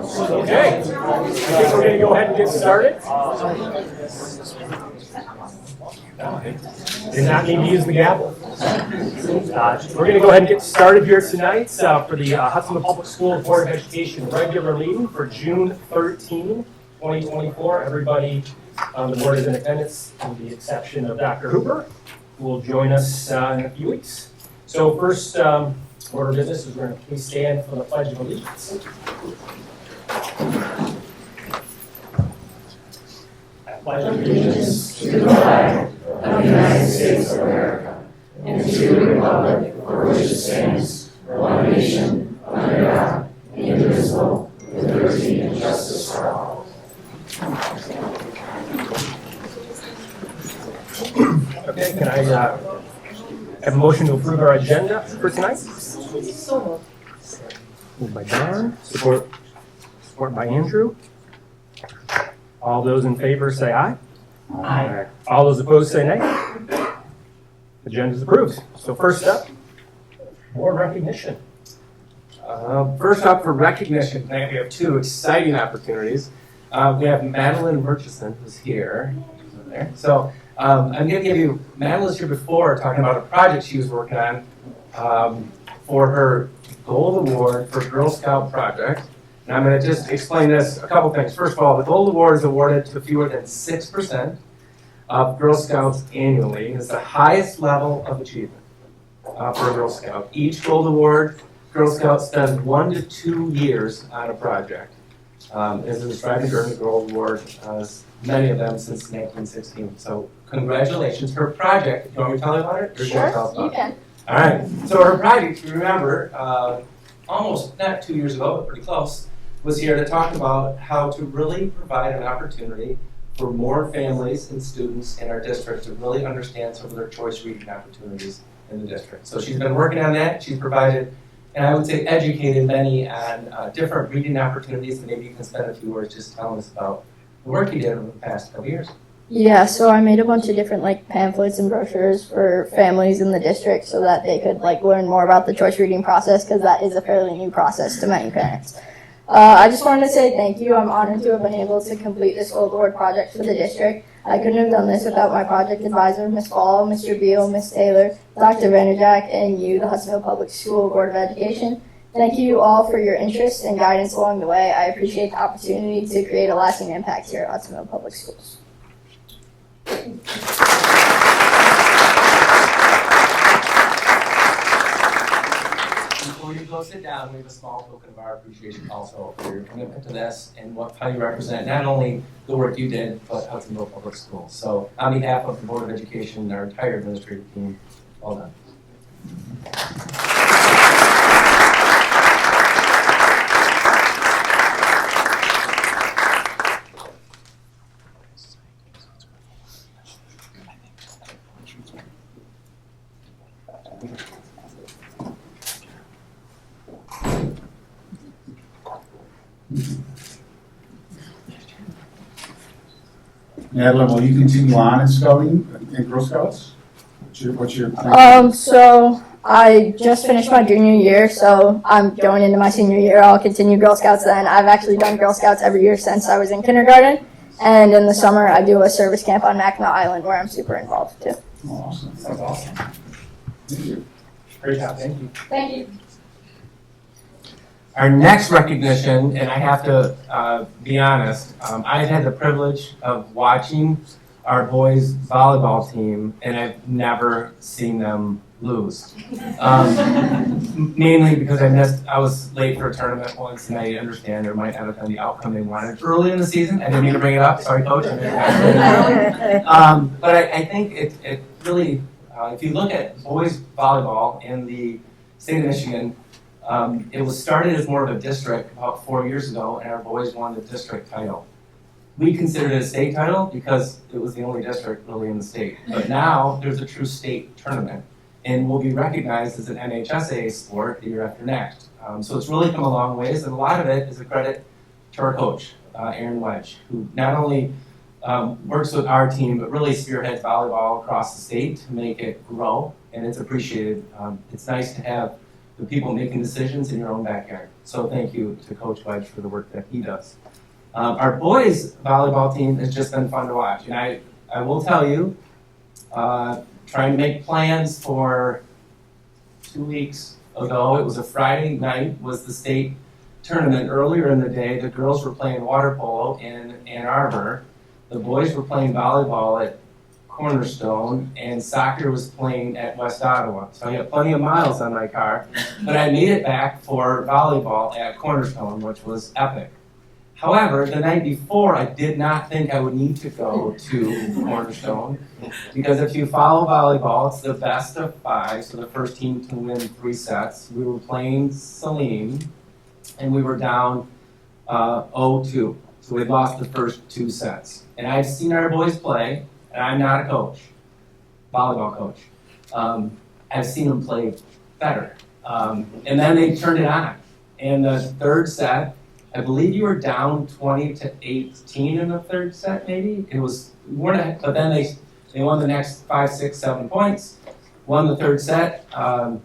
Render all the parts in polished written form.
Okay, I think we're going to go ahead and get started. Did not need to use the gavel. We're going to go ahead and get started here tonight for the Hudsonville Public Schools Board of Education regular meeting for June 13, 2024. Everybody on the board is in attendance, with the exception of Dr. Hooper, who will join us in a few weeks. So first order of business is we're going to please stand for the Pledge of Allegiance. I pledge allegiance to the flag of the United States of America and to the republic for which it stands, one nation, under God, indivisible, with liberty and justice for all. Okay, can I have a motion to approve our agenda for tonight? So Moved by Don, support by Andrew. All those in favor say aye. Aye. All those opposed say nay. Agenda is approved. So first up, board recognition. First up for recognition tonight, we have two exciting opportunities. We have Madeline Murchison who's here. So I'm going to give you, Madeline's here before talking about a project she was working on for her Gold Award for Girl Scout project. And I'm going to just explain this, a couple things. First of all, the Gold Award is awarded to fewer than 6% of Girl Scouts annually. It's the highest level of achievement for a Girl Scout. Each Gold Award, Girl Scouts spend 1 to 2 years on a project. As is described in the Gold Award, many of them since 1916. So congratulations. Her project, you want me to tell you about it? Or sure, tell us about you can. All right. So her project, if you remember, almost not 2 years ago, but pretty close, was here to talk about how to really provide an opportunity for more families and students in our district to really understand some of their choice reading opportunities in the district. So she's been working on that. She's provided, and I would say educated many on different reading opportunities, and maybe you can spend a few words just telling us about the work you did over the past couple years. Yeah, so I made a bunch of different pamphlets and brochures for families in the district so that they could learn more about the choice reading process, because that is a fairly new process to many parents. I just wanted to say thank you. I'm honored to have been able to complete this Gold Award project for the district. I couldn't have done this without my project advisor, Ms. Fall, Mr. Beal, Ms. Taylor, Dr. Vanderjack, and you, the Hudsonville Public School Board of Education. Thank you all for your interest and guidance along the way. I appreciate the opportunity to create a lasting impact here at Hudsonville Public Schools. Before you go sit down, we have a small token of our appreciation also for your commitment to this and how you represent not only the work you did, but Hudsonville Public Schools. So on behalf of the Board of Education and our entire administrative team, well done. Madeline, will you continue on in scouting and Girl Scouts? What's your plan? So I just finished my junior year, so I'm going into my senior year. I'll continue Girl Scouts then. I've actually done Girl Scouts every year since I was in kindergarten. And in the summer, I do a service camp on Mackinac Island where I'm super involved too. Awesome. That's awesome. Thank you. Great job. Thank you. Thank you. Our next recognition, and I have to be honest, I've had the privilege of watching our boys volleyball team, and I've never seen them lose. Mainly because I was late for a tournament once, and I understand there might not have been the outcome they wanted early in the season. I didn't mean to bring it up. Sorry, Coach. But I think it really, if you look at boys volleyball in the state of Michigan, it was started as more of a district about 4 years ago, and our boys won the district title. We considered it a state title because it was the only district really in the state. But now there's a true state tournament, and will be recognized as an MHSA sport the year after next. So it's really come a long ways, and a lot of it is a credit to our coach, Aaron Wedge, who not only works with our team, but really spearheads volleyball across the state to make it grow, and it's appreciated. It's nice to have the people making decisions in your own backyard. So thank you to Coach Wedge for the work that he does. Our boys volleyball team has just been fun to watch. And I will tell you, trying to make plans for 2 weeks ago, it was a Friday night, was the state tournament. Earlier in the day, the girls were playing water polo in Ann Arbor. The boys were playing volleyball at Cornerstone, and soccer was playing at West Ottawa. So I had plenty of miles on my car, but I made it back for volleyball at Cornerstone, which was epic. However, the night before, I did not think I would need to go to Cornerstone, because if you follow volleyball, it's the best of 5, so the first team to win 3 sets. We were playing Saline, and we were down 0-2. So we lost the first 2 sets. And I've seen our boys play, and I'm not a coach, volleyball coach. I've seen them play better. And then they turned it on. And the third set, I believe you were down 20-18 in the third set, maybe? It was, but then they won the next 5, 6, 7 points, won the third set. And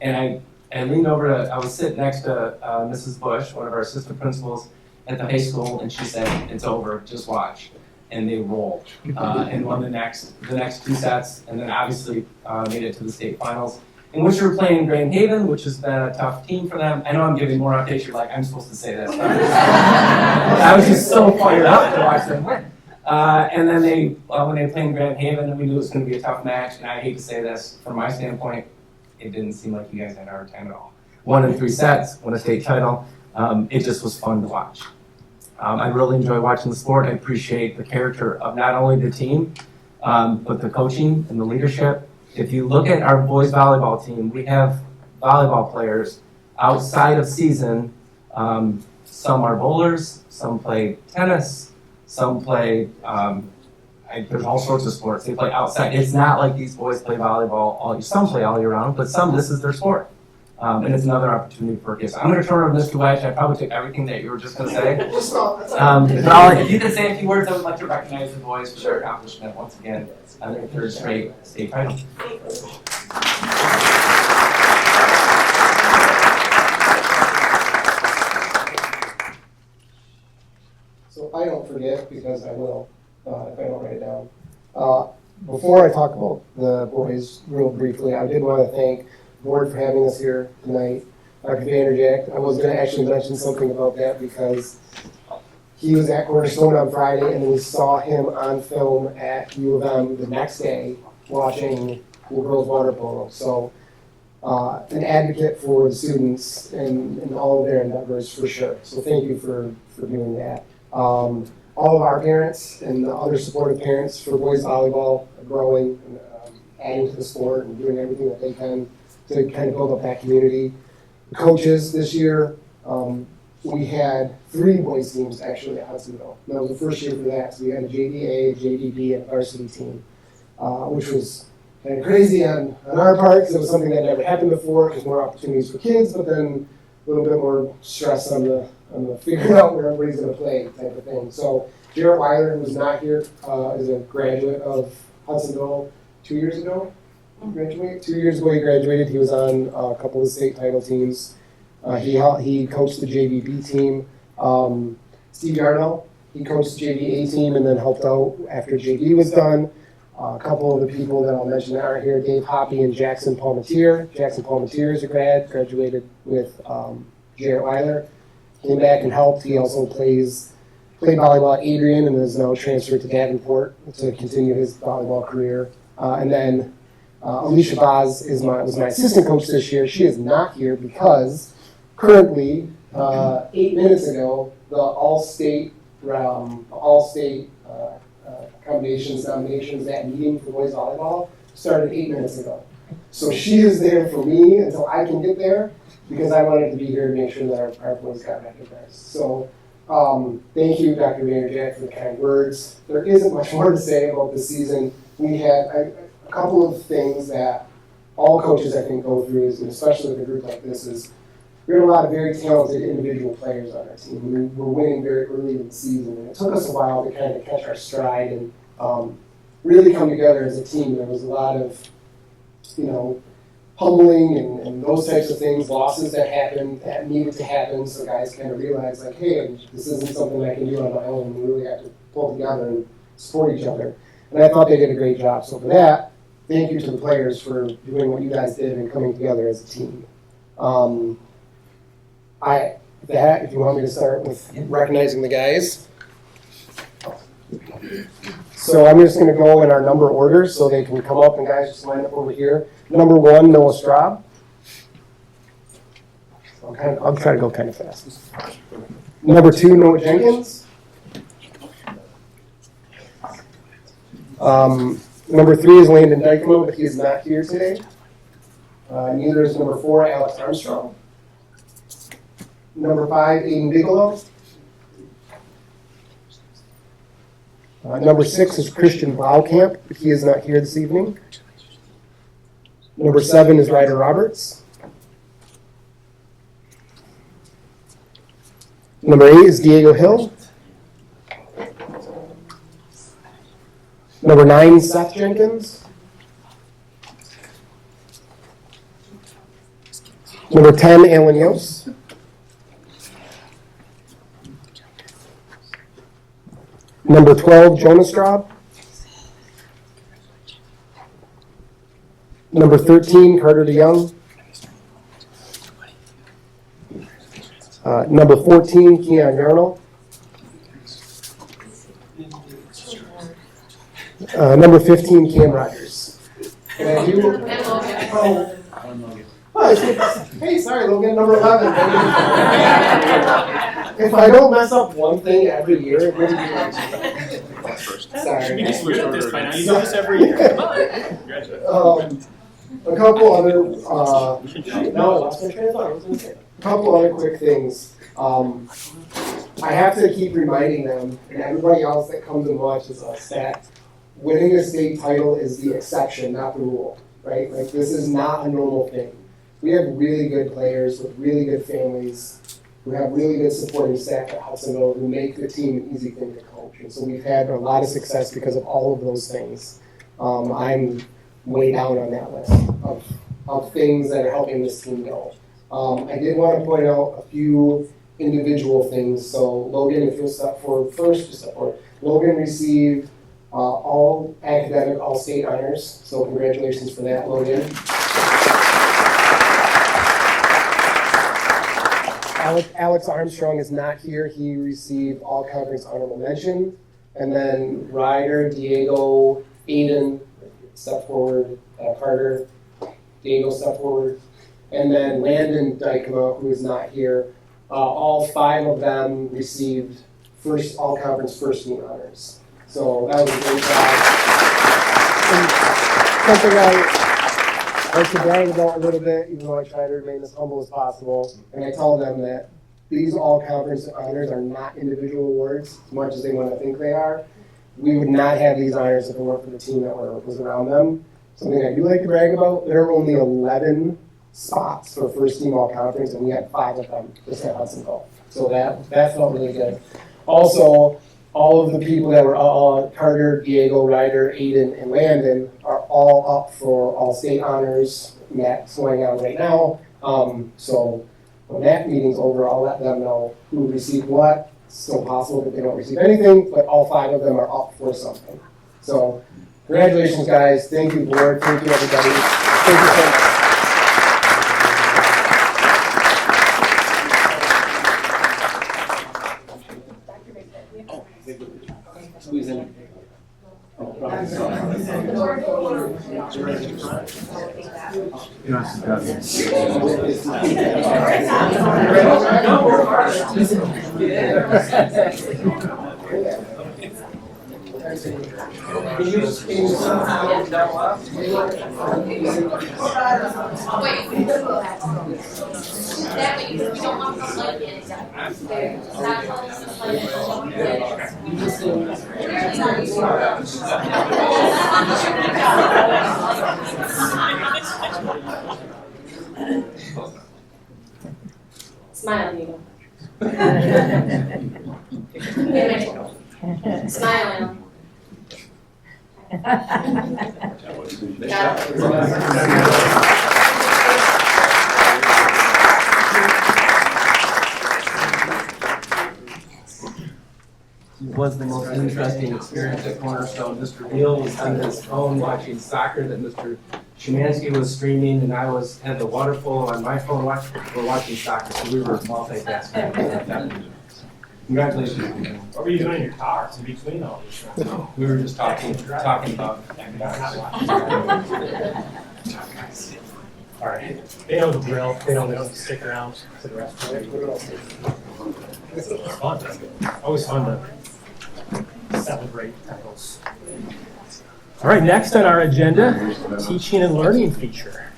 I leaned over I was sitting next to Mrs. Bush, one of our assistant principals at the high school, and she said, "It's over, just watch." And they rolled and won the next 2 sets, and then obviously made it to the state finals, in which we were playing Grand Haven, which has been a tough team for them. I know I'm giving more updates. You're like, I'm supposed to say this. I was just so fired up to watch them win. And then when they played Grand Haven, we knew it was going to be a tough match. And I hate to say this, from my standpoint, it didn't seem like you guys had a hard time at all. 1 in 3 sets, won a state title. It just was fun to watch. I really enjoy watching the sport. I appreciate the character of not only the team, but the coaching and the leadership. If you look at our boys volleyball team, we have volleyball players outside of season. Some are bowlers, some play tennis, some play, there's all sorts of sports. They play outside. It's not like these boys play volleyball some play all year round, but some, this is their sport. And it's another opportunity for kids. I'm going to turn it over to Mr. Wedge. I probably took everything that you were just going to say. If you could say a few words, I would like to recognize the boys for their accomplishment once again on their 3rd straight state title. So I don't forget, because I will, if I don't write it down. Before I talk about the boys real briefly, I did want to thank the board for having us here tonight. Dr. Vanderjack, I was going to actually mention something about that because he was at Cornerstone on Friday, and then we saw him on film at U of M the next day watching girls water polo. So an advocate for the students and all of their endeavors for sure. So thank you for doing that. All of our parents and the other supportive parents for boys volleyball are growing and adding to the sport and doing everything that they can to kind of build up that community. The coaches this year, we had 3 boys teams actually at Hudsonville. That was the first year for that. So we had a JDA, a JDB, and a varsity team, which was kind of crazy on our part because it was something that never happened before because more opportunities for kids, but then a little bit more stress on the figuring out where everybody's going to play type of thing. So Jarrett Weiler, who was not here, is a graduate of Hudsonville 2 years ago. 2 years ago he graduated. He was on a couple of the state title teams. He coached the JVB team. Steve Yarnell, he coached the JV A team and then helped out after JV was done. A couple of the people that I'll mention that aren't here, Dave Hoppy and Jackson Palmatier. Jackson Palmatier is a graduated with Jarrett Weiler. Came back and helped. He also played volleyball at Adrian and is now transferred to Davenport to continue his volleyball career. And then Alicia Vaz was my assistant coach this year. She is not here because currently, 8 minutes ago, the all-state nominations, that meeting for boys volleyball started 8 minutes ago. So she is there for me until I can get there because I wanted to be here to make sure that our boys got recognized. So thank you, Dr. Vanderjack, for the kind words. There isn't much more to say about the season. We had a couple of things that all coaches, I think, go through, and especially with a group like this, is we had a lot of very talented individual players on our team. We were winning very early in the season, and it took us a while to kind of catch our stride and really come together as a team. There was a lot of, humbling and those types of things, losses that happened, that needed to happen, so guys kind of realized like, hey, this isn't something I can do on my own, we really have to pull together and support each other. And I thought they did a great job, so for that, thank you to the players for doing what you guys did and coming together as a team. If you want me to start with recognizing the guys. So I'm just going to go in our number order so they can come up and guys just line up over here. Number 1, Noah Straub. I'll try to go kind of fast. Number 2, Noah Jenkins. Number 3 is Landon Dykema, but he is not here today. Neither is number 4, Alex Armstrong. Number 5, Aiden Bigelow. Number 6 is Christian Blaukamp, but he is not here this evening. Number 7 is Ryder Roberts. Number 8 is Diego Hill. Number 9, Seth Jenkins. Number 10, Alan Yost. Number 12, Jonas Straub. Number 13, Carter DeYoung. Number 14, Keon Yarnell. Number 15, Cam Rogers. And hey, sorry, Logan, number 11. If I don't mess up one thing every year, it wouldn't be like sorry. You should at this by now. You do this every year. Come on. Congratulations. A couple other, a couple other quick things. I have to keep reminding them, and everybody else that comes and watches us, that winning a state title is the exception, not the rule, right? Like, this is not a normal thing. We have really good players with really good families who have really good supporting staff at Hudsonville who make the team an easy thing to coach. And so we've had a lot of success because of all of those things. I'm way down on that list of things that are helping this team go. I did want to point out a few individual things. So Logan, if you'll step forward first, just step forward. Logan received all academic, all state honors. So congratulations for that, Logan. Alex Armstrong is not here. He received all conference honorable mention. And then Ryder, Diego, Aiden, step forward, Carter, Diego, step forward. And then Landon Dykema, who is not here. All 5 of them received all conference first team honors. So that was a great job. Something I like to brag about a little bit, even though I try to remain as humble as possible. And I tell them that these all conference honors are not individual awards, as much as they want to think they are. We would not have these honors if it weren't for the team that was around them. Something I do like to brag about, there are only 11 spots for first team all conference, and we had 5 of them just at Hudsonville. So that felt really good. Also, all of the people that were Carter, Diego, Ryder, Aiden, and Landon are all up for all state honors. And that's going on right now. So when that meeting's over, I'll let them know who received what. It's still possible that they don't receive anything, but all 5 of them are up for something. So congratulations, guys. Thank you, board. Thank you, everybody. Thank you so much. Squeeze in. That way we don't want to like it. Smile, Diego. Smile. Got it. was the most interesting experience at Cornerstone. Mr. Beal was on his phone watching soccer that Mr. Szymanski was streaming, and I had the water polo on my phone watching soccer, so we were multitasking. Congratulations. What were you doing in your car in between all these things? We were just talking about All right. They know the drill. They don't stick around for the rest of it. It's fun. Always fun to celebrate titles. All right, next on our agenda, teaching and learning feature.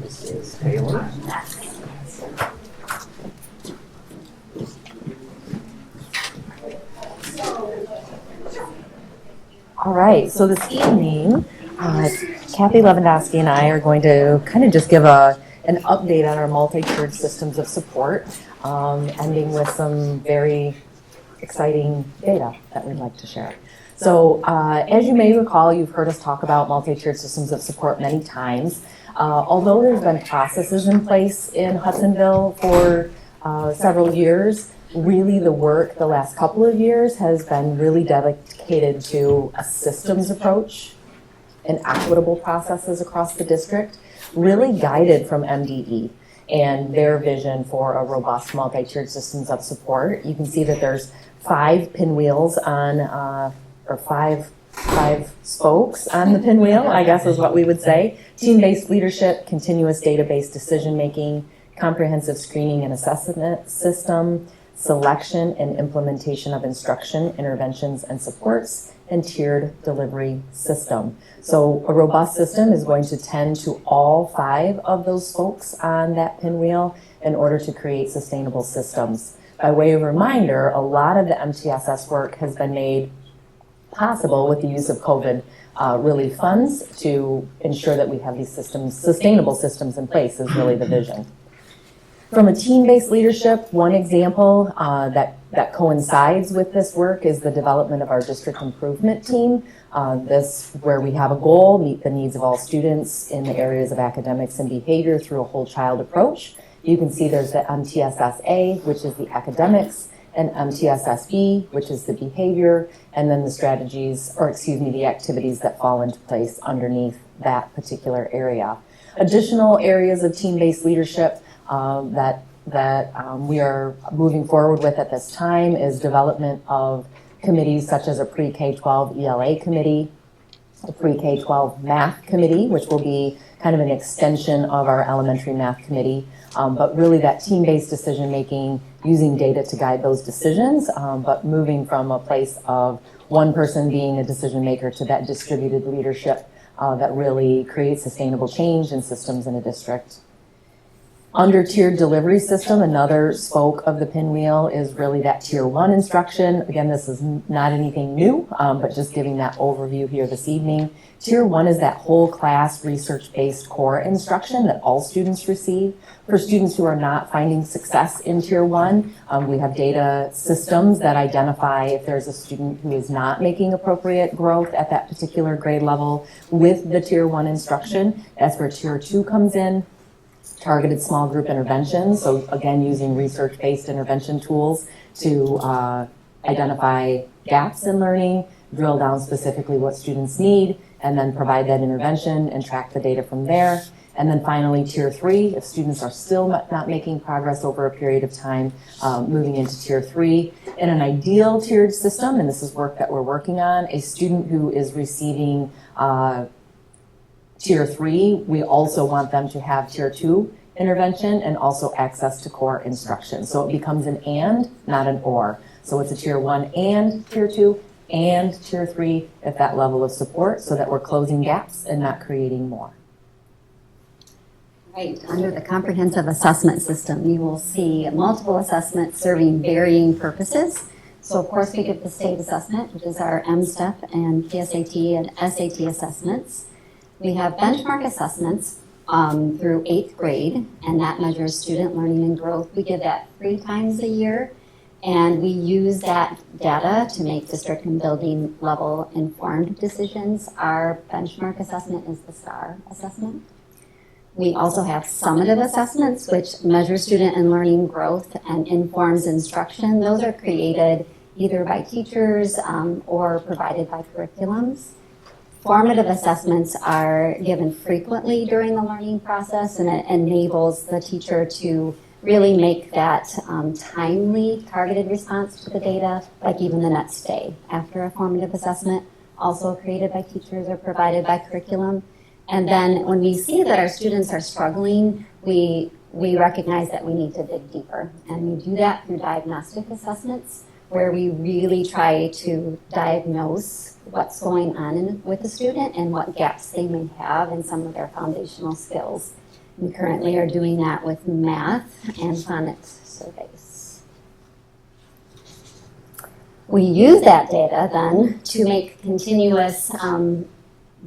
Mrs. Taylor. All right, so this evening, Kathy Lewandowski and I are going to kind of just give an update on our multi-tiered systems of support, ending with some very exciting data that we'd like to share. So as you may recall, you've heard us talk about multi-tiered systems of support many times. Although there's been processes in place in Hudsonville for several years, really the work the last couple of years has been really dedicated to a systems approach and equitable processes across the district, really guided from MDE and their vision for a robust multi-tiered systems of support. You can see that there's 5 pinwheels on, or five spokes on the pinwheel, I guess is what we would say. Team-based leadership, continuous database decision-making, comprehensive screening and assessment system, selection and implementation of instruction, interventions, and supports, and tiered delivery system. So a robust system is going to tend to all 5 of those spokes on that pinwheel in order to create sustainable systems. By way of reminder, a lot of the MTSS work has been made possible with the use of COVID relief funds to ensure that we have these systems, sustainable systems in place is really the vision. From a team-based leadership, one example that coincides with this work is the development of our district improvement team. This where we have a goal, meet the needs of all students in the areas of academics and behavior through a whole child approach. You can see there's the MTSS-A, which is the academics, and MTSS-B, which is the behavior, and then the strategies, or excuse me, the activities that fall into place underneath that particular area. Additional areas of team-based leadership that we are moving forward with at this time is development of committees such as a pre-K-12 ELA committee, a pre-K-12 math committee, which will be kind of an extension of our elementary math committee, but really that team-based decision-making, using data to guide those decisions, but moving from a place of one person being a decision-maker to that distributed leadership that really creates sustainable change in systems in a district. Under tiered delivery system, another spoke of the pinwheel is really that tier 1 instruction. Again, this is not anything new, but just giving that overview here this evening. Tier 1 is that whole class research-based core instruction that all students receive. For students who are not finding success in tier 1, we have data systems that identify if there's a student who is not making appropriate growth at that particular grade level with the tier 1 instruction. That's where tier 2 comes in. Targeted small group interventions, so again using research-based intervention tools to identify gaps in learning, drill down specifically what students need, and then provide that intervention and track the data from there. And then finally, tier 3, if students are still not making progress over a period of time, moving into tier 3. In an ideal tiered system, and this is work that we're working on, a student who is receiving tier 3, we also want them to have tier 2 intervention and also access to core instruction. So it becomes an and, not an or. So it's a tier 1 and tier 2 and tier 3 at that level of support so that we're closing gaps and not creating more. Right, under the comprehensive assessment system, you will see multiple assessments serving varying purposes. So of course we get the state assessment, which is our M-STEP and PSAT and SAT assessments. We have benchmark assessments through 8th grade, and that measures student learning and growth. We give that 3 times a year, and we use that data to make district and building level informed decisions. Our benchmark assessment is the STAR assessment. We also have summative assessments, which measure student and learning growth and informs instruction. Those are created either by teachers or provided by curriculums. Formative assessments are given frequently during the learning process, and it enables the teacher to really make that timely, targeted response to the data, like even the next day after a formative assessment, also created by teachers or provided by curriculum. And then when we see that our students are struggling, we recognize that we need to dig deeper. And we do that through diagnostic assessments, where we really try to diagnose what's going on with the student and what gaps they may have in some of their foundational skills. We currently are doing that with math and phonics surveys. We use that data then to make continuous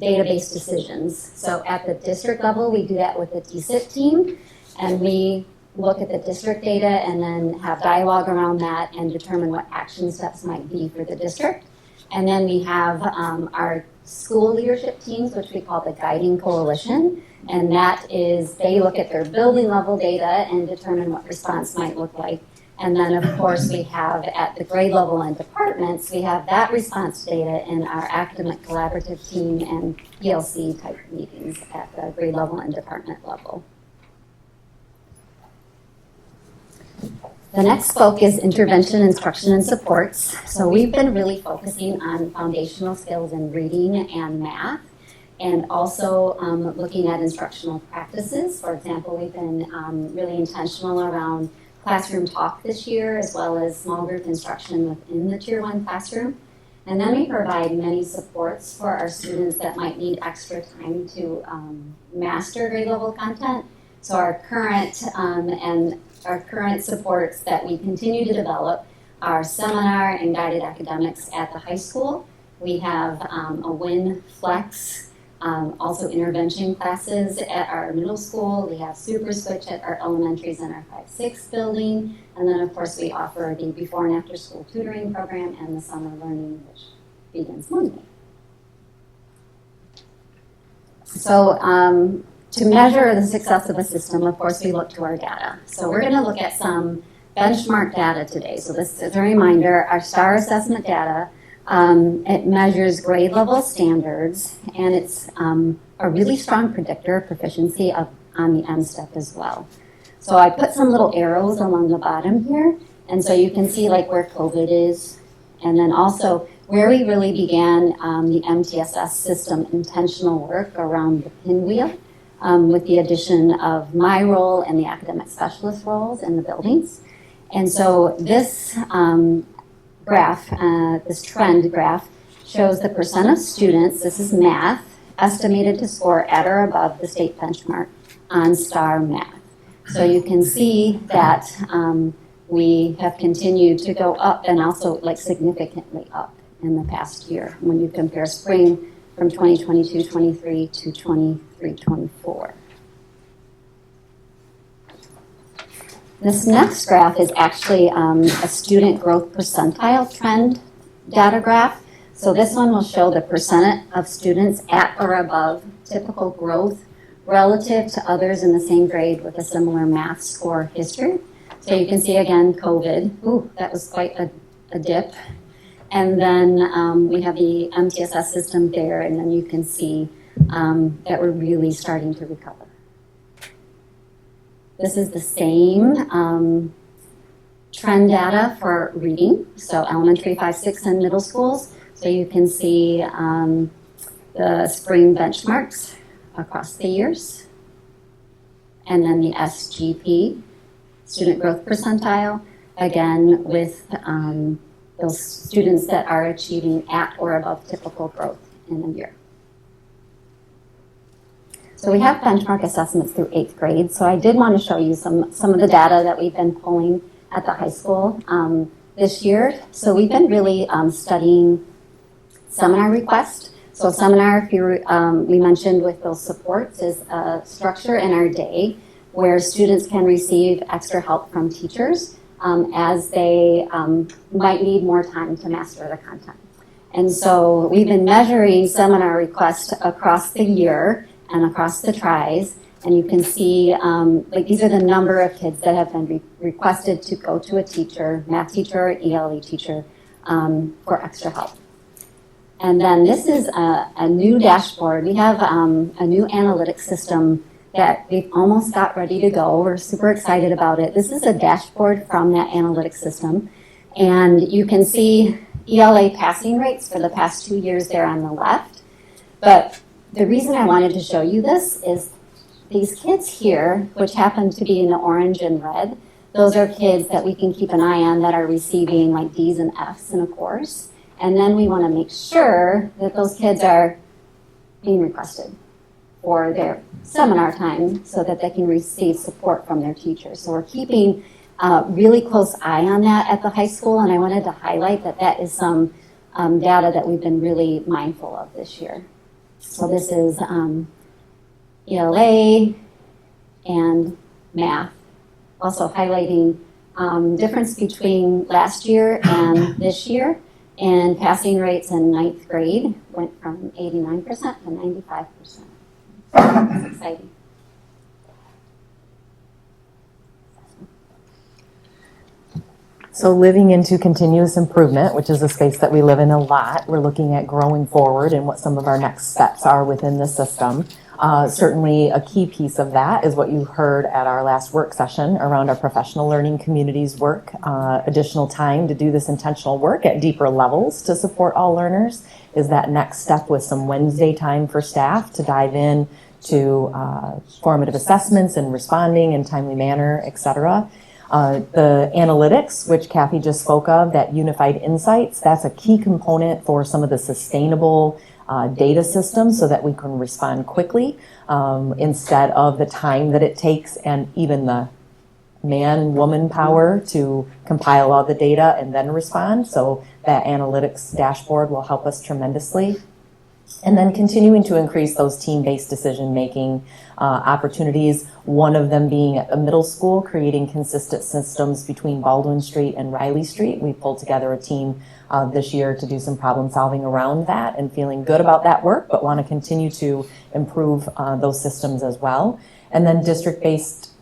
database decisions. So at the district level, we do that with the DSIT team, and we look at the district data and then have dialogue around that and determine what action steps might be for the district. And then we have our school leadership teams, which we call the Guiding Coalition, and that is, they look at their building level data and determine what response might look like. And then of course we have at the grade level and departments, we have that response data in our academic collaborative team and PLC type meetings at the grade level and department level. The next spoke is intervention, instruction, and supports. So we've been really focusing on foundational skills in reading and math, and also looking at instructional practices. For example, we've been really intentional around classroom talk this year, as well as small group instruction within the Tier 1 classroom. And then we provide many supports for our students that might need extra time to master grade level content. So our current supports that we continue to develop are seminar and guided academics at the high school. We have a WIN Flex, also intervention classes at our middle school. We have Super Switch at our elementaries in our 5-6 building. And then of course we offer the before and after school tutoring program and the summer learning, which begins Monday. So to measure the success of a system, of course, we look to our data. So we're going to look at some benchmark data today. So this is a reminder, our STAR assessment data, it measures grade level standards, and it's a really strong predictor of proficiency on the M-STEP as well. So I put some little arrows along the bottom here, and so you can see like where COVID is, and then also where we really began the MTSS system intentional work around the pinwheel. With the addition of my role and the academic specialist roles in the buildings. And so this graph, this trend graph, shows the percent of students, this is math, estimated to score at or above the state benchmark on STAR math. So you can see that we have continued to go up, and also like significantly up in the past year when you compare spring from 2022-23 to 23-24. This next graph is actually a student growth percentile trend data graph. So this one will show the percent of students at or above typical growth relative to others in the same grade with a similar math score history. So you can see again, COVID, ooh, that was quite a dip. And then we have the MTSS system there, and then you can see that we're really starting to recover. This is the same trend data for reading, so elementary, 5, 6, and middle schools. So you can see the spring benchmarks across the years. And then the SGP, student growth percentile, again with those students that are achieving at or above typical growth in a year. So we have benchmark assessments through 8th grade. So I did want to show you some of the data that we've been pulling at the high school this year. So we've been really studying seminar requests. So seminar, if you we mentioned with those supports, is a structure in our day where students can receive extra help from teachers as they might need more time to master the content. And so we've been measuring seminar requests across the year and across the tries, And you can see, like these are the number of kids that have been requested to go to a teacher, math teacher or ELE teacher, for extra help. And then this is a new dashboard. We have a new analytics system that we've almost got ready to go. We're super excited about it. This is a dashboard from that analytics system. And you can see ELA passing rates for the past 2 years there on the left. But the reason I wanted to show you this is these kids here, which happen to be in the orange and red, those are kids that we can keep an eye on that are receiving like D's and F's in a course. And then we want to make sure that those kids are being requested for their seminar time so that they can receive support from their teachers. So we're keeping a really close eye on that at the high school, and I wanted to highlight that that is some data that we've been really mindful of this year. So this is ELA and math, also highlighting difference between last year and this year. And passing rates in 9th grade went from 89% to 95%. That's exciting. So living into continuous improvement, which is a space that we live in a lot, we're looking at growing forward and what some of our next steps are within the system. Certainly a key piece of that is what you heard at our last work session around our professional learning communities work, additional time to do this intentional work at deeper levels to support all learners is that next step with some Wednesday time for staff to dive in to formative assessments and responding in timely manner, et cetera. The analytics, which Kathy just spoke of, that unified insights, that's a key component for some of the sustainable data systems so that we can respond quickly instead of the time that it takes and even the man-woman power to compile all the data and then respond. So that analytics dashboard will help us tremendously. And then continuing to increase those team-based decision-making opportunities, one of them being at the middle school, creating consistent systems between Baldwin Street and Riley Street. We pulled together a team this year to do some problem solving around that and feeling good about that work, but want to continue to improve those systems as well. And then district-based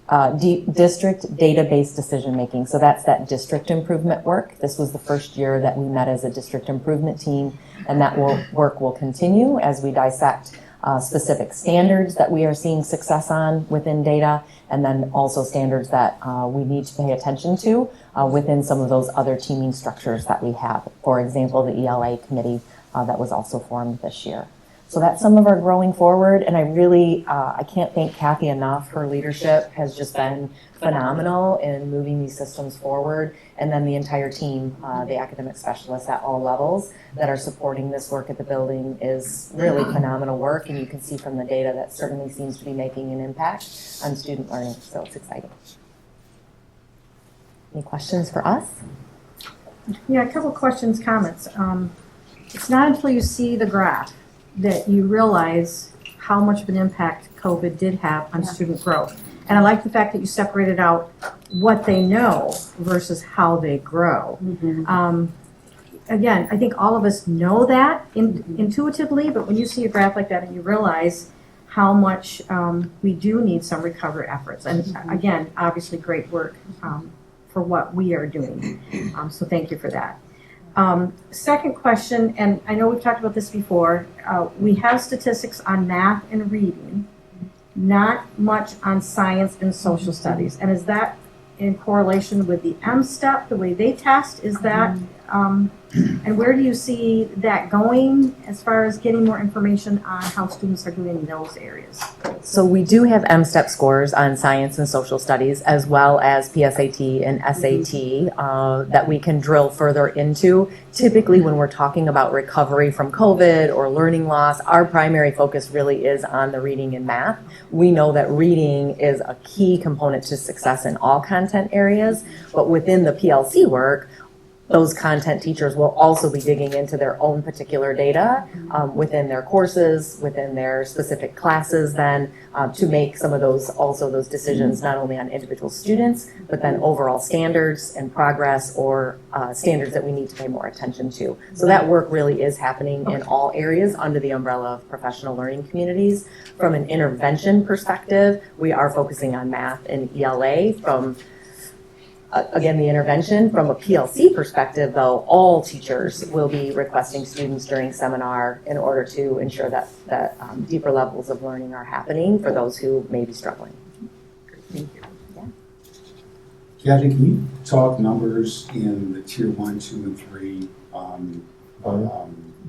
district data-based decision-making. So that's that district improvement work. This was the first year that we met as a district improvement team, and that work will continue as we dissect specific standards that we are seeing success on within data, and then also standards that we need to pay attention to within some of those other teaming structures that we have. For example, the ELA committee that was also formed this year. So that's some of our growing forward, and I really, I can't thank Kathy enough. Her leadership has just been phenomenal in moving these systems forward, and then the entire team, the academic specialists at all levels that are supporting this work at the building is really phenomenal work, and you can see from the data that certainly seems to be making an impact on student learning, so it's exciting. Any questions for us? Yeah, a couple questions, comments. It's not until you see the graph that you realize how much of an impact COVID did have on student growth. And I like the fact that you separated out what they know versus how they grow. Mm-hmm. Again, I think all of us know that intuitively, but when you see a graph like that and you realize how much we do need some recovery efforts. And again, obviously great work for what we are doing. So thank you for that. Second question, and I know we've talked about this before, we have statistics on math and reading, not much on science and social studies. And is that in correlation with the M-STEP, the way they test? Is that, and where do you see that going as far as getting more information on how students are doing in those areas? So we do have M-STEP scores on science and social studies, as well as PSAT and SAT that we can drill further into. Typically, when we're talking about recovery from COVID or learning loss, our primary focus really is on the reading and math. We know that reading is a key component to success in all content areas, but within the PLC work, those content teachers will also be digging into their own particular data within their courses, within their specific classes then, to make some of those decisions, not only on individual students, but then overall standards and progress, or standards that we need to pay more attention to. So that work really is happening in all areas under the umbrella of professional learning communities. From an intervention perspective, we are focusing on math and ELA. From again, the intervention from a PLC perspective, though, all teachers will be requesting students during seminar in order to ensure that deeper levels of learning are happening for those who may be struggling. Thank you. Yeah. Kathy, can you talk numbers in the tier 1, 2, and 3,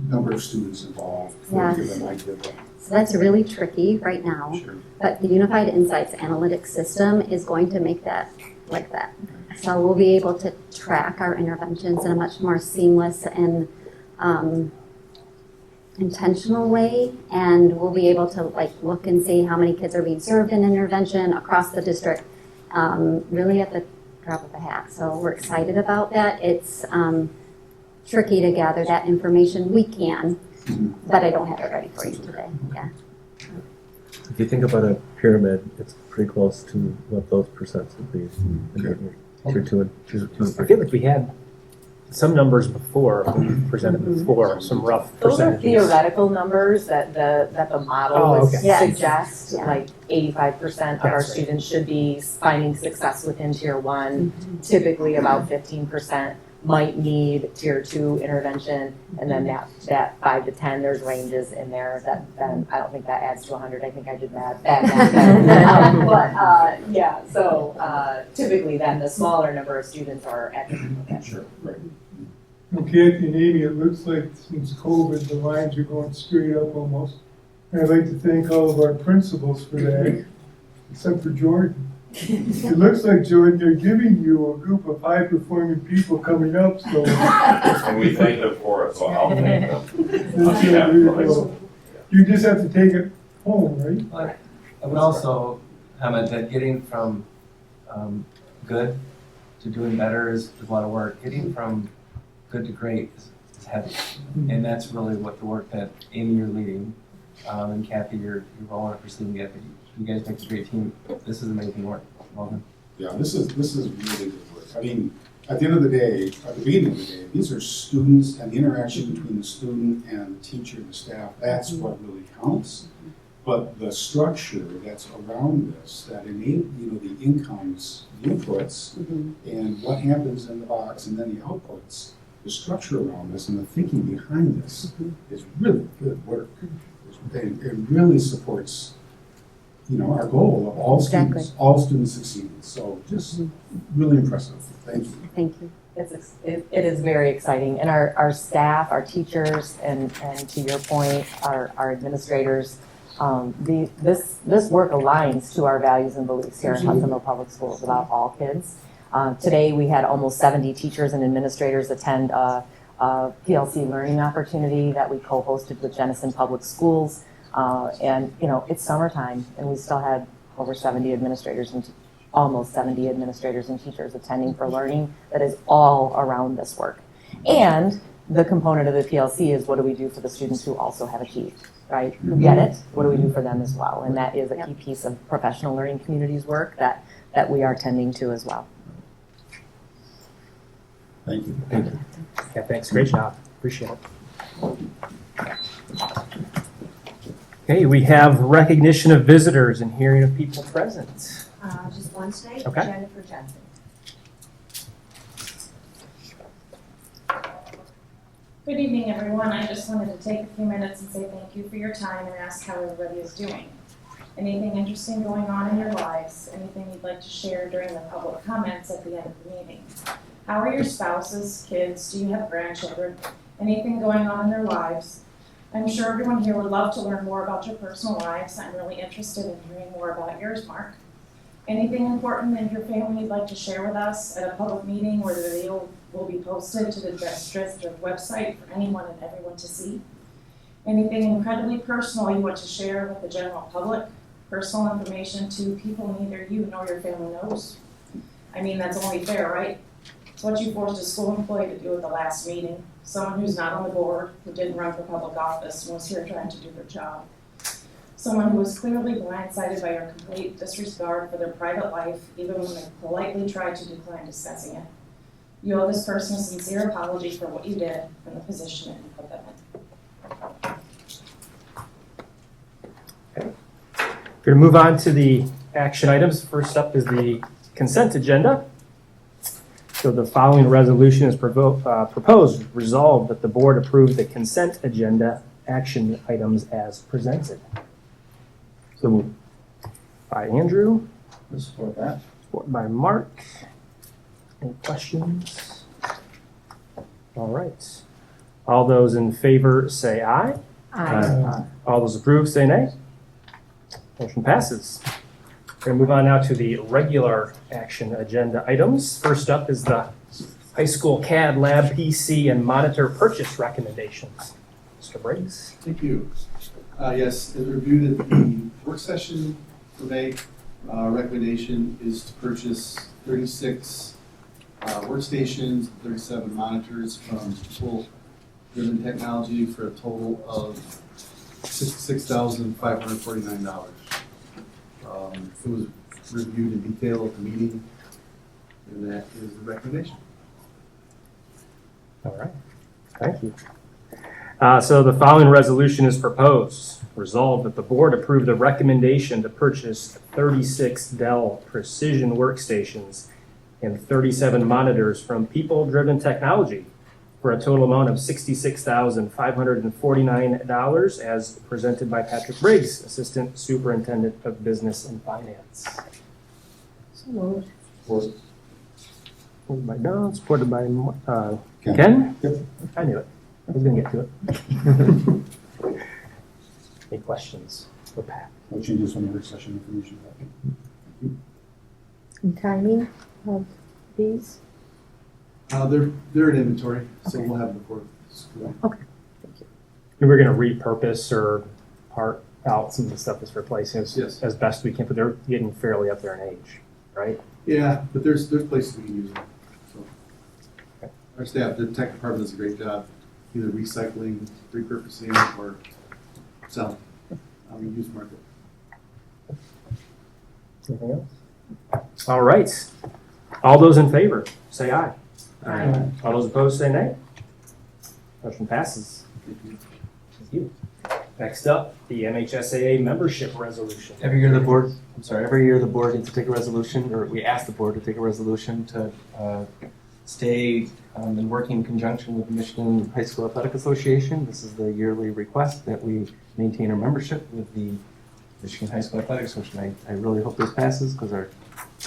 number of students involved? Yeah. Give them an idea of that. So that's really tricky right now, Sure. but the Unified Insights Analytics System is going to make that like that. So we'll be able to track our interventions in a much more seamless and intentional way, and we'll be able to like look and see how many kids are being served in intervention across the district, really at the drop of a hat. So we're excited about that. It's tricky to gather that information. We can, but I don't have it ready for you today. Yeah. If you think about a pyramid, it's pretty close to what those percents would be. Tier 2 and tier 2. I feel like we had some numbers before, when we presented before, some rough Those are percentages. theoretical numbers that the model Oh, would okay. Yes. suggest, Yeah. like 85% of our That's right. students should be finding success within tier 1. Typically about 15% might need tier 2 intervention, and then that 5 to 10, there's ranges in there that then I don't think that adds to 100. I think I did bad math. But yeah, so typically then the smaller number of students are at the peak of that. Sure, right. Okay, and Amy, it looks like since COVID, the lines are going straight up almost. And I'd like to thank all of our principals for that, except for Jordan. It looks like, Jordan, they're giving you a group of high-performing people coming up, so. And we thank them for it, so I'll thank them. That's it, you just have to take it home, right? I would also comment that getting from good to doing better is a lot of work. Getting from good to great is heavy. And that's really what the work that Amy, you're leading, and Kathy, you're rolling up your sleeve and get it. You guys make a great team. This is amazing work. Well done. Yeah, this is really good work. I mean, at the end of the day, at the beginning of the day, these are students, and the interaction between the student and the teacher and the staff, that's what really counts. But the structure that's around this, that enable, the incomes, the inputs, and what happens in the box, and then the outputs, the structure around this and the thinking behind this is really good work. It really supports our goal of all students succeeding. So just really impressive. Thank you. Thank you. It is very exciting, and our staff, our teachers, and to your point, our administrators, this work aligns to our values and beliefs here at Hudsonville Public Schools about all kids. Today we had almost 70 teachers and administrators attend a PLC learning opportunity that we co-hosted with Jenison Public Schools. And it's summertime, and we still had over 70 administrators and almost 70 administrators and teachers attending for learning that is all around this work. And the component of the PLC is what do we do for the students who also have achieved, right? Who get it? What do we do for them as well? And that is a key piece of professional learning communities work that we are tending to as well. Thank you. Thank you. Yeah, thanks. Great job. Appreciate it. Okay, we have recognition of visitors and hearing of people present. Just one tonight, Okay. Jennifer Johnson. Good evening, everyone. I just wanted to take a few minutes and say thank you for your time and ask how everybody is doing. Anything interesting going on in your lives? Anything you'd like to share during the public comments at the end of the meeting? How are your spouses, kids? Do you have grandchildren? Anything going on in their lives? I'm sure everyone here would love to learn more about your personal lives. I'm really interested in hearing more about yours, Mark. Anything important in your family you'd like to share with us at a public meeting where the video will be posted to the district website for anyone and everyone to see? Anything incredibly personal you want to share with the general public? Personal information to people neither you nor your family knows? I mean, that's only fair, right? It's what you forced a school employee to do at the last meeting, someone who's not on the board, who didn't run for public office and was here trying to do their job. Someone who was clearly blindsided by your complete disregard for their private life, even when they politely tried to decline discussing it. You owe this person a sincere apology for what you did and the position that you put them in. We're going to move on to the action items. First up is the consent agenda. So the following resolution is proposed, resolved that the board approve the consent agenda action items as presented. So moved by Andrew. Support that. Support by Mark. Any questions? All right. All those in favor say aye. Aye. All those approved say nay. Motion passes. We're going to move on now to the regular action agenda items. First up is the high school CAD lab PC and monitor purchase recommendations. Mr. Briggs. Thank you. Yes, as reviewed at the work session today, recommendation is to purchase 36 workstations, 37 monitors from Full-Driven Technology for a total of $66,549. It was reviewed in detail at the meeting, and that is the recommendation. All right. Thank you. So the following resolution is proposed. Resolved that the board approve the recommendation to purchase 36 Dell Precision workstations and 37 monitors from People-Driven Technology for a total amount of $66,549 as presented by Patrick Briggs, Assistant Superintendent of Business and Finance. So moved. Moved by Don, supported by Ken? Yep. I knew it. I was going to get to it. Any questions for Pat? No changes from the work session information. And timing of these? They're in inventory, so we'll have them before school. We're going to repurpose or part out some of the stuff that's replacing as, Yes. as best we can, but they're getting fairly up there in age, right? Yeah, but there's places we can use them. So our staff, the tech department does a great job, either recycling, repurposing, or selling. We use market. Anything else? All right. All those in favor, say aye. Aye. All those opposed, say nay. Motion passes. Thank you. Next up, the MHSAA membership resolution. Every year the board needs to take a resolution, or we ask the board to take a resolution to stay and work in conjunction with the Michigan High School Athletic Association. This is the yearly request that we maintain our membership with the Michigan High School Athletic Association. I really hope this passes because our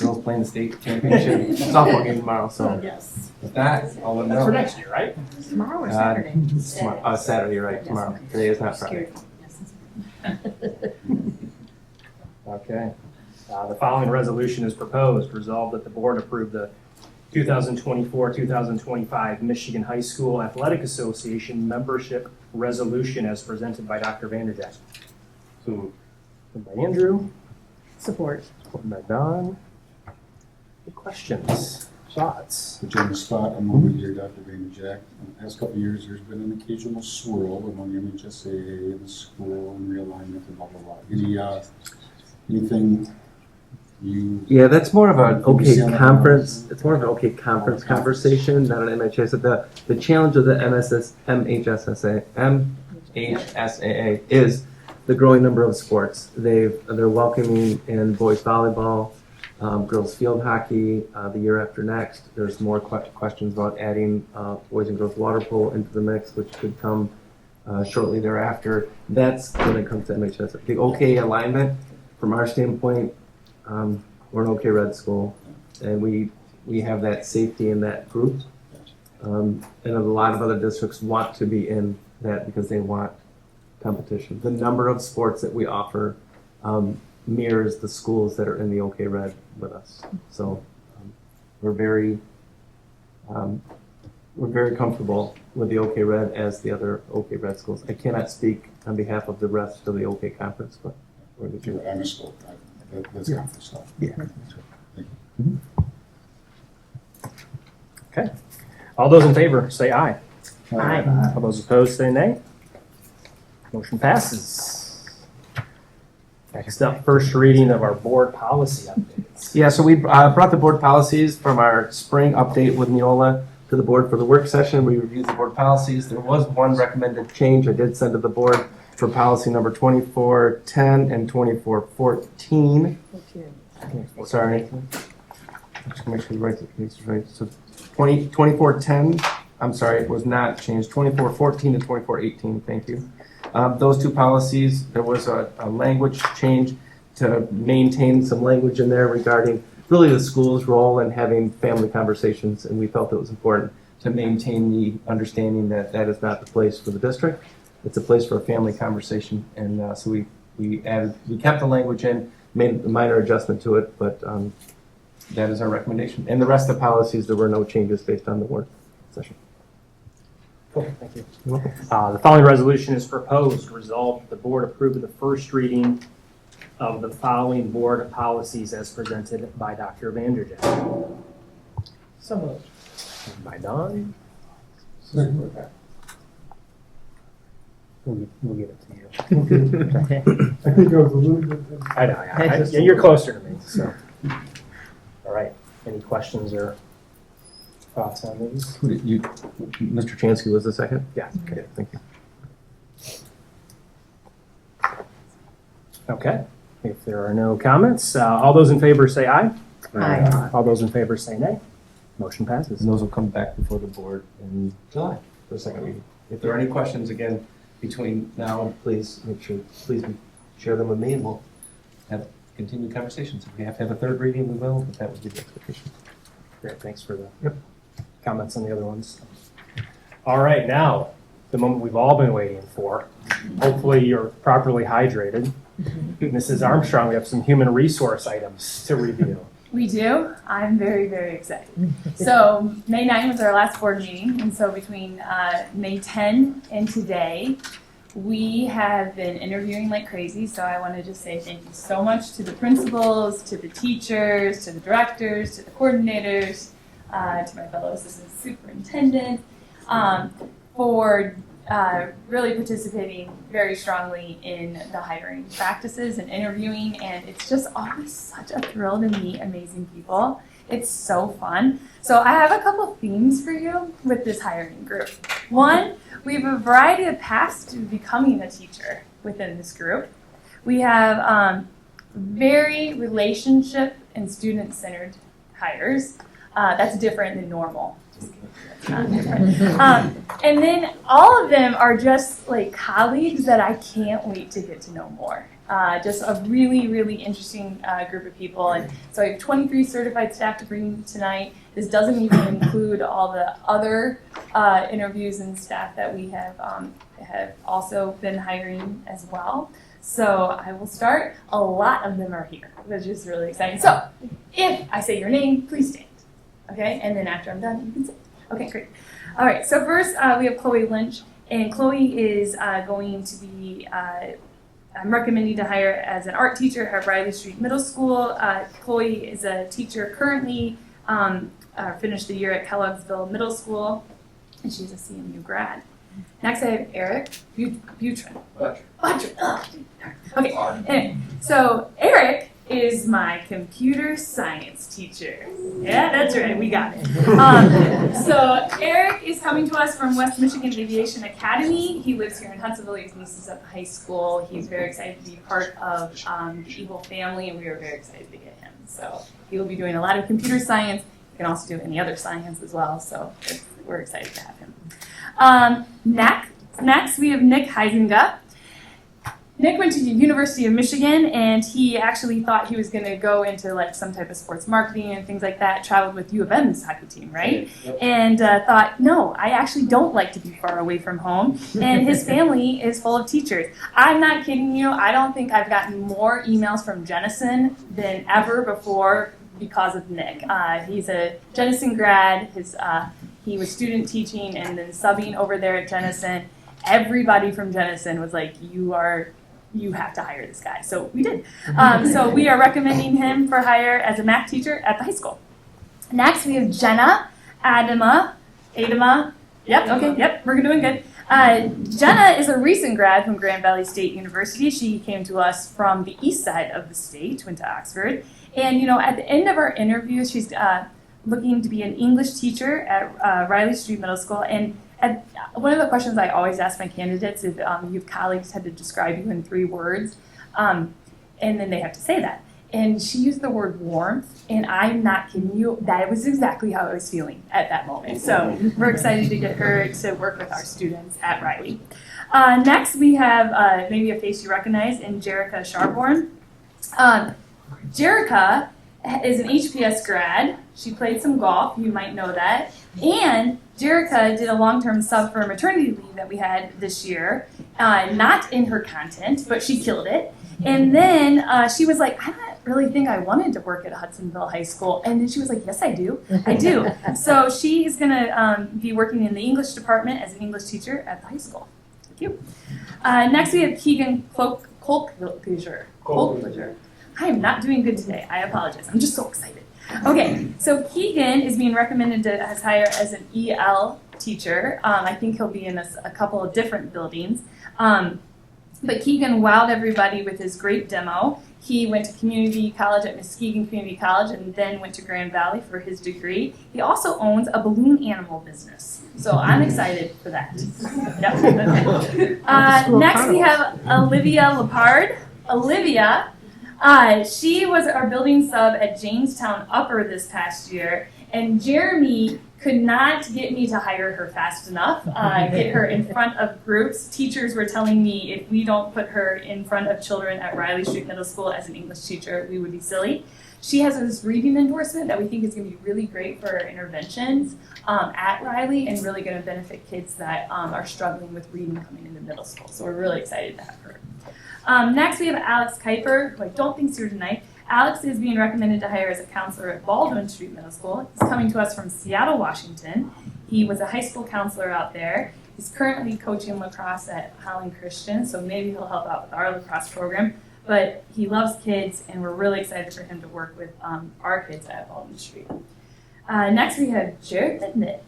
girls playing the state championship softball game tomorrow. So Yes. with that, I'll let them That's know. for next year, right? Tomorrow or Saturday? Saturday, right, tomorrow. Today is not Friday. Okay. The following resolution is proposed. Resolved that the board approve the 2024-2025 Michigan High School Athletic Association membership resolution as presented by Dr. Vanderjack. So, by Andrew. Support. Supported by Don. Any questions? Thoughts? Put you on the spot a moment here, Dr. Vanderjack. In the past couple of years, there's been an occasional swirl among MHSAA and the school and realignment and blah, blah, blah. Anything you... Yeah, that's more of an You see on OK that conference. one? It's more of an OK conference conversation, not an MHS. The challenge of the MHSAA is the growing number of sports. They're welcoming in boys volleyball, girls field hockey the year after next. There's more questions about adding boys and girls water polo into the mix, which could come shortly thereafter. That's when it comes to MHS. The OK alignment, from our standpoint, we're an OK Red school, and we have that safety in that group. And a lot of other districts want to be in that because they want competition. The number of sports that we offer mirrors the schools that are in the OK Red with us. So we're very comfortable with the OK Red as the other OK Red schools. I cannot speak on behalf of the rest of the OK Conference, but we're the two. I'm a school. That's conference stuff. Yeah. Thank you. Okay. All those in favor, say aye. Aye. All those opposed, say nay. Motion passes. Next up, first reading of our board policy updates. Yeah, so we brought the board policies from our spring update with Neola to the board for the work session. We reviewed the board policies. There was one recommended change I did send to the board for policy number 2410 and 2414. Sorry. Just make sure you write the right. So 2410, I'm sorry, it was not changed. 2414 and 2418, thank you. Those two policies, there was a language change to maintain some language in there regarding really the school's role in having family conversations, and we felt it was important to maintain the understanding that that is not the place for the district. It's a place for a family conversation, and so we kept the language in, made a minor adjustment to it, but that is our recommendation. And the rest of the policies, there were no changes based on the work session. Cool, thank you. The following resolution is proposed. Resolved that the board approve of the first reading of the following board policies as presented by Dr. Vanderjagt. So moved. By Don. We'll give it to you. I think I was a little bit. I know, yeah, you're closer to me, so. All right, any questions or thoughts on these? Mr. Chansky was the second? Yeah. Okay, thank you. Okay, if there are no comments, all those in favor say aye. Aye. All those in favor say nay. Motion passes. And those will come back before the board in July for the second reading. If there are any questions, again, between now and please share them with me, and we'll have continued conversations. If we have to have a third reading, we will, but that would be the expectation. Great, thanks for the comments on the other ones. All right, now, the moment we've all been waiting for. Hopefully you're properly hydrated. Mrs. Armstrong, we have some human resource items to review. We do. I'm very, very excited. So May 9th was our last board meeting, and so between May 10 and today, we have been interviewing like crazy. So I want to just say thank you so much to the principals, to the teachers, to the directors, to the coordinators, to my fellow assistant superintendent, for really participating very strongly in the hiring practices and interviewing, and it's just always such a thrill to meet amazing people. It's so fun. So I have a couple themes for you with this hiring group. One, we have a variety of paths to becoming a teacher within this group. We have very relationship and student-centered hires. That's different than normal. It's not different. And then all of them are just like colleagues that I can't wait to get to know more. Just a really, really interesting group of people. And so I have 23 certified staff to bring tonight. This doesn't even include all the other interviews and staff that we have also been hiring as well. So I will start. A lot of them are here, which is really exciting. So if I say your name, please stand. Okay, and then after I'm done, you can sit. Okay, great. All right, so first we have Chloe Lynch, and Chloe is going to be, I'm recommending to hire as an art teacher at Riley Street Middle School. Chloe is a teacher currently, finished the year at Kellogg'sville Middle School, and she's a CMU grad. Next I have Eric Butrin. Okay, anyway, so Eric is my computer science teacher. Yeah, that's right, we got it. So Eric is coming to us from West Michigan Aviation Academy. He lives here in Hudsonville. His niece is at the high school. He's very excited to be part of the Eagle family, and we are very excited to get him. So he will be doing a lot of computer science. He can also do any other science as well, so we're excited to have him. Next, we have Nick Heisinga. Nick went to the University of Michigan, and he actually thought he was going to go into like some type of sports marketing and things like that. Traveled with U of M's hockey team, right? Yep. And thought, no, I actually don't like to be far away from home. And his family is full of teachers. I'm not kidding you. I don't think I've gotten more emails from Jenison than ever before because of Nick. He's a Jenison grad. He was student teaching and then subbing over there at Jenison. Everybody from Jenison was like, you have to hire this guy. So we did. So we are recommending him for hire as a math teacher at the high school. Next, we have Jenna Adama, yep, okay, yep, we're doing good. Jenna is a recent grad from Grand Valley State University. She came to us from the east side of the state, went to Oxford. And, at the end of our interview, she's looking to be an English teacher at Riley Street Middle School. And one of the questions I always ask my candidates if your colleagues had to describe you in 3 words, and then they have to say that. And she used the word warmth, and I'm not kidding you, that was exactly how I was feeling at that moment. So we're excited to get her to work with our students at Riley. Next, we have maybe a face you recognize in Jerica Sharborn. Jerica is an HPS grad. She played some golf, you might know that. And Jerica did a long-term sub for maternity leave that we had this year, not in her content, but she killed it. And then she was like, I don't really think I wanted to work at Hudsonville High School. And then she was like, yes, I do. I do. So she is going to be working in the English department as an English teacher at the high school. Thank you. Next, we have Keegan Kolkliger. I am not doing good today. I apologize. I'm just so excited. Okay, so Keegan is being recommended to hire as an EL teacher. I think he'll be in a couple of different buildings. But Keegan wowed everybody with his great demo. He went to community college at Muskegon Community College and then went to Grand Valley for his degree. He also owns a balloon animal business. So I'm excited for that. Yep. Next we have Olivia Lepard. Olivia, she was our building sub at Jamestown Upper this past year, and Jeremy could not get me to hire her fast enough, get her in front of groups. Teachers were telling me if we don't put her in front of children at Riley Street Middle School as an English teacher, we would be silly. She has this reading endorsement that we think is going to be really great for our interventions at Riley and really going to benefit kids that are struggling with reading coming into middle school. So we're really excited to have her. Next, we have Alex Kuiper, who I don't think is here tonight. Alex is being recommended to hire as a counselor at Baldwin Street Middle School. He's coming to us from Seattle, Washington. He was a high school counselor out there. He's currently coaching lacrosse at Holland Christian, so maybe he'll help out with our lacrosse program. But he loves kids, and we're really excited for him to work with our kids at Baldwin Street. Next, we have Jared Midnitt.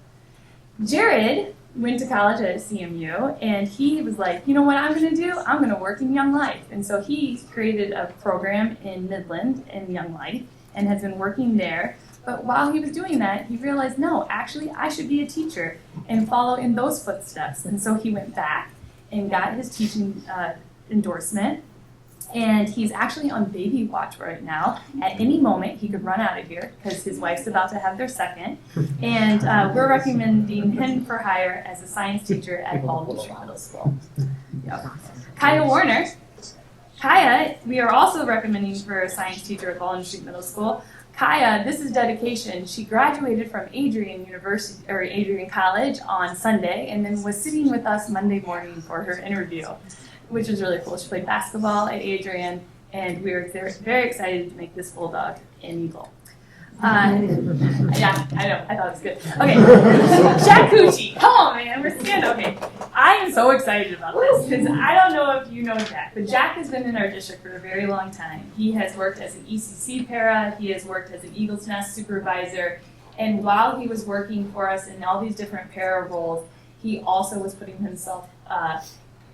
Jared went to college at CMU, and he was like, you know what I'm going to do? I'm going to work in Young Life. And so he created a program in Midland in Young Life and has been working there. But while he was doing that, he realized, no, actually, I should be a teacher and follow in those footsteps. And so he went back and got his teaching endorsement. And he's actually on baby watch right now. At any moment, he could run out of here because his wife's about to have their second. And we're recommending him for hire as a science teacher at Baldwin Street Middle School. Yep. Kaya Warner. Kaya, we are also recommending for a science teacher at Baldwin Street Middle School. Kaya, this is dedication. She graduated from Adrian University or Adrian College on Sunday and then was sitting with us Monday morning for her interview, which was really cool. She played basketball at Adrian, and we were very excited to make this bulldog an eagle. Yeah, I know. I thought it was good. Okay, Jack Cucci. Come on, man. We're standing. Okay, I am so excited about this because I don't know if you know Jack, but Jack has been in our district for a very long time. He has worked as an ECC para. He has worked as an Eagles Nest supervisor, and while he was working for us in all these different para roles, he also was putting himself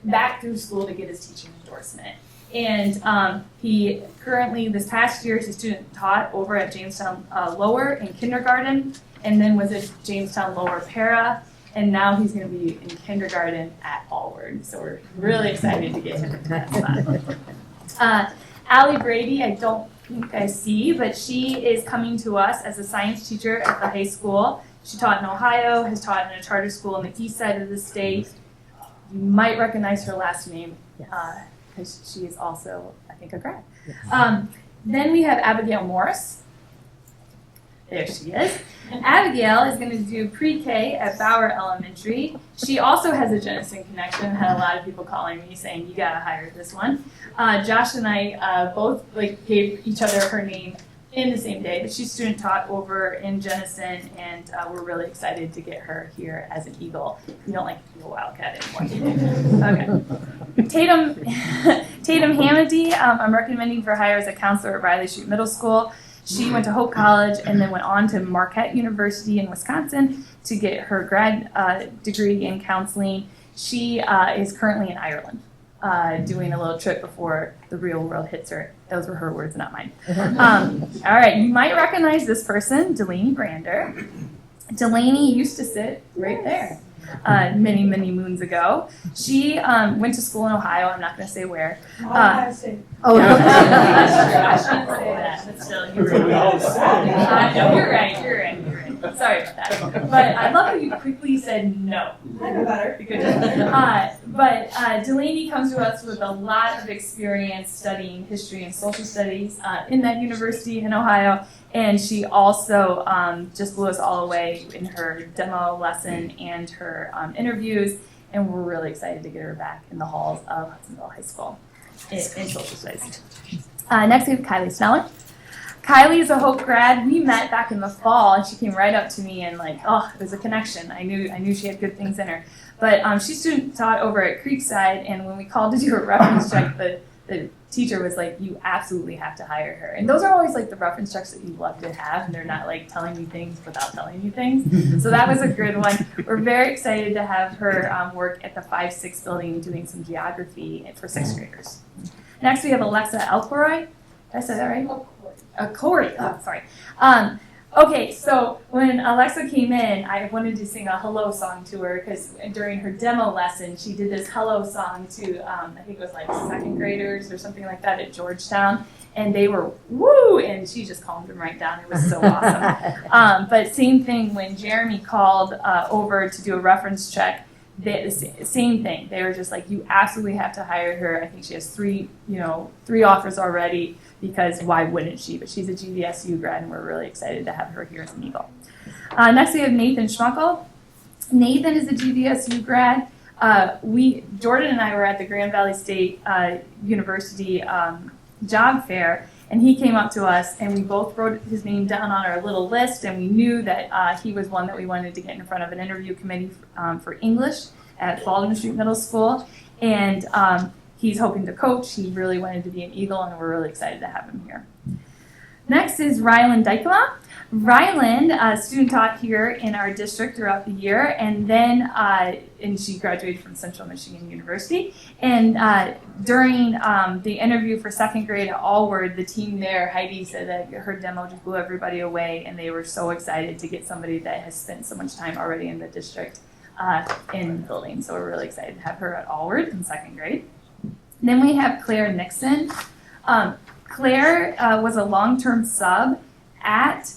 back through school to get his teaching endorsement. And he currently, this past year, he's a student taught over at Jamestown Lower in kindergarten, and then was at Jamestown Lower para, and now he's going to be in kindergarten at Allward. So we're really excited to get him into that spot. Allie Brady, I don't think I see, but she is coming to us as a science teacher at the high school. She taught in Ohio, has taught in a charter school on the east side of the state. You might recognize her last name because she is also, I think, a grad. Yes. Then we have Abigail Morris. There she is. And Abigail is going to do pre-K at Bauer Elementary. She also has a Jenison connection. Had a lot of people calling me saying, you got to hire this one. Josh and I both gave each other her name in the same day, but she's student taught over in Jenison, and we're really excited to get her here as an Eagle. You don't like to be a Wildcat anymore. Okay. Tatum Hamady, I'm recommending for hire as a counselor at Riley Street Middle School. She went to Hope College and then went on to Marquette University in Wisconsin to get her grad degree in counseling. She is currently in Ireland, doing a little trip before the real world hits her. Those were her words, not mine. All right, you might recognize this person, Delaney Brander. Delaney used to sit right there many, many moons ago. She went to school in Ohio. I'm not going to say where. Ohio State. Oh, no. I shouldn't say that, but still. You're right. Sorry about that. But I love how you quickly said no. I know better. Good but Delaney comes to us with a lot of experience studying history and social studies in that university in Ohio. And she also just blew us all away in her demo lesson and her interviews. And we're really excited to get her back in the halls of Hudsonville High School in social studies. Next we have Kylie Sneller. Kylie is a Hope grad. We met back in the fall, and she came right up to me and there's a connection. I knew she had good things in her. But she's student taught over at Creekside, and when we called to do a reference check, the teacher was like, "You absolutely have to hire her." And those are always the reference checks that you love to have, and they're not telling you things without telling you things. So that was a good one. We're very excited to have her work at the 5-6 building doing some geography for 6th graders. Next, we have Alexa Elcoroy. Did I say that right? Corey. Oh, sorry. Okay, so when Alexa came in, I wanted to sing a hello song to her because during her demo lesson, she did this hello song to, I think it was 2nd graders or something like that at Georgetown. And they were, woo, and she just calmed them right down. It was so awesome. But same thing when Jeremy called over to do a reference check, same thing. They were just like, you absolutely have to hire her. I think she has three offers already, because why wouldn't she? But she's a GVSU grad, and we're really excited to have her here as an Eagle. Next, we have Nathan Schmuckel. Nathan is a GVSU grad. Jordan and I were at the Grand Valley State University job fair, and he came up to us, and we both wrote his name down on our little list, and we knew that he was one that we wanted to get in front of an interview committee for English at Baldwin Street Middle School. And he's hoping to coach. He really wanted to be an Eagle, and we're really excited to have him here. Next is Ryland Dykema. Ryland, student taught here in our district throughout the year, and then and she graduated from Central Michigan University. And during the interview for 2nd grade at Allward, the team there, Heidi, said that her demo just blew everybody away, and they were so excited to get somebody that has spent so much time already in the district in the building. So we're really excited to have her at Allward in 2nd grade. Then we have Claire Nixon. Claire was a long-term sub at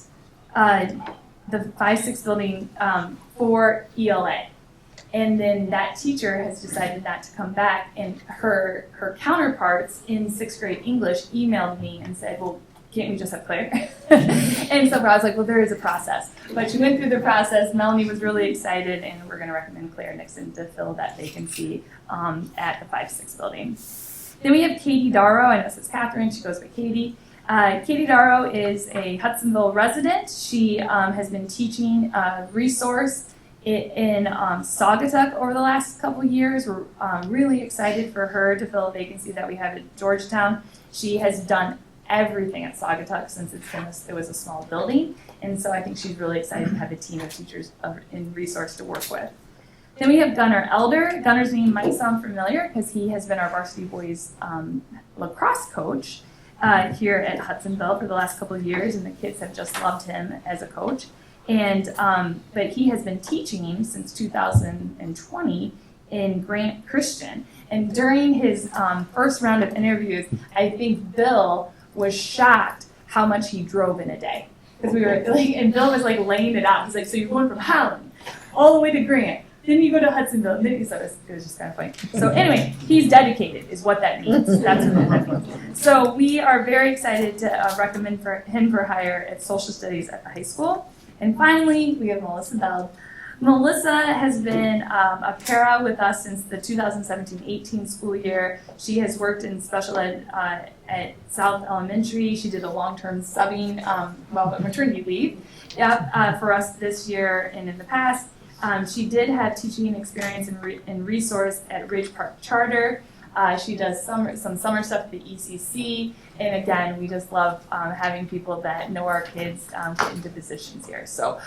the 5-6 building for ELA. And then that teacher has decided not to come back, and her counterparts in 6th grade English emailed me and said, well, can't we just have Claire? And so I was like, well, there is a process. But she went through the process. Melanie was really excited, and we're going to recommend Claire Nixon to fill that vacancy at the 5-6 building. Then we have Katie Darrow. I know this is Catherine. She goes by Katie. Katie Darrow is a Hudsonville resident. She has been teaching resource in Saugatuck over the last couple of years. We're really excited for her to fill a vacancy that we have at Georgetown. She has done everything at Saugatuck since it was a small building, and so I think she's really excited to have a team of teachers in resource to work with. Then we have Gunnar Elder. Gunnar's name might sound familiar because he has been our varsity boys lacrosse coach here at Hudsonville for the last couple of years, and the kids have just loved him as a coach. And but he has been teaching since 2020 in Grant Christian. And during his first round of interviews, I think Bill was shocked how much he drove in a day. Because we were and Bill was laying it out. He's like, so you're going from Holland all the way to Grant. Then you go to Hudsonville, and then it was just kind of funny. So anyway, he's dedicated is what that means. That's what that means. So we are very excited to recommend him for hire at social studies at the high school. And finally, we have Melissa Bell. Melissa has been a para with us since the 2017-18 school year. She has worked in special ed at South Elementary. She did a long-term subbing, maternity leave for us this year and in the past. She did have teaching experience in resource at Ridge Park Charter. She does some summer stuff at the ECC, and again, we just love having people that know our kids get into positions here. So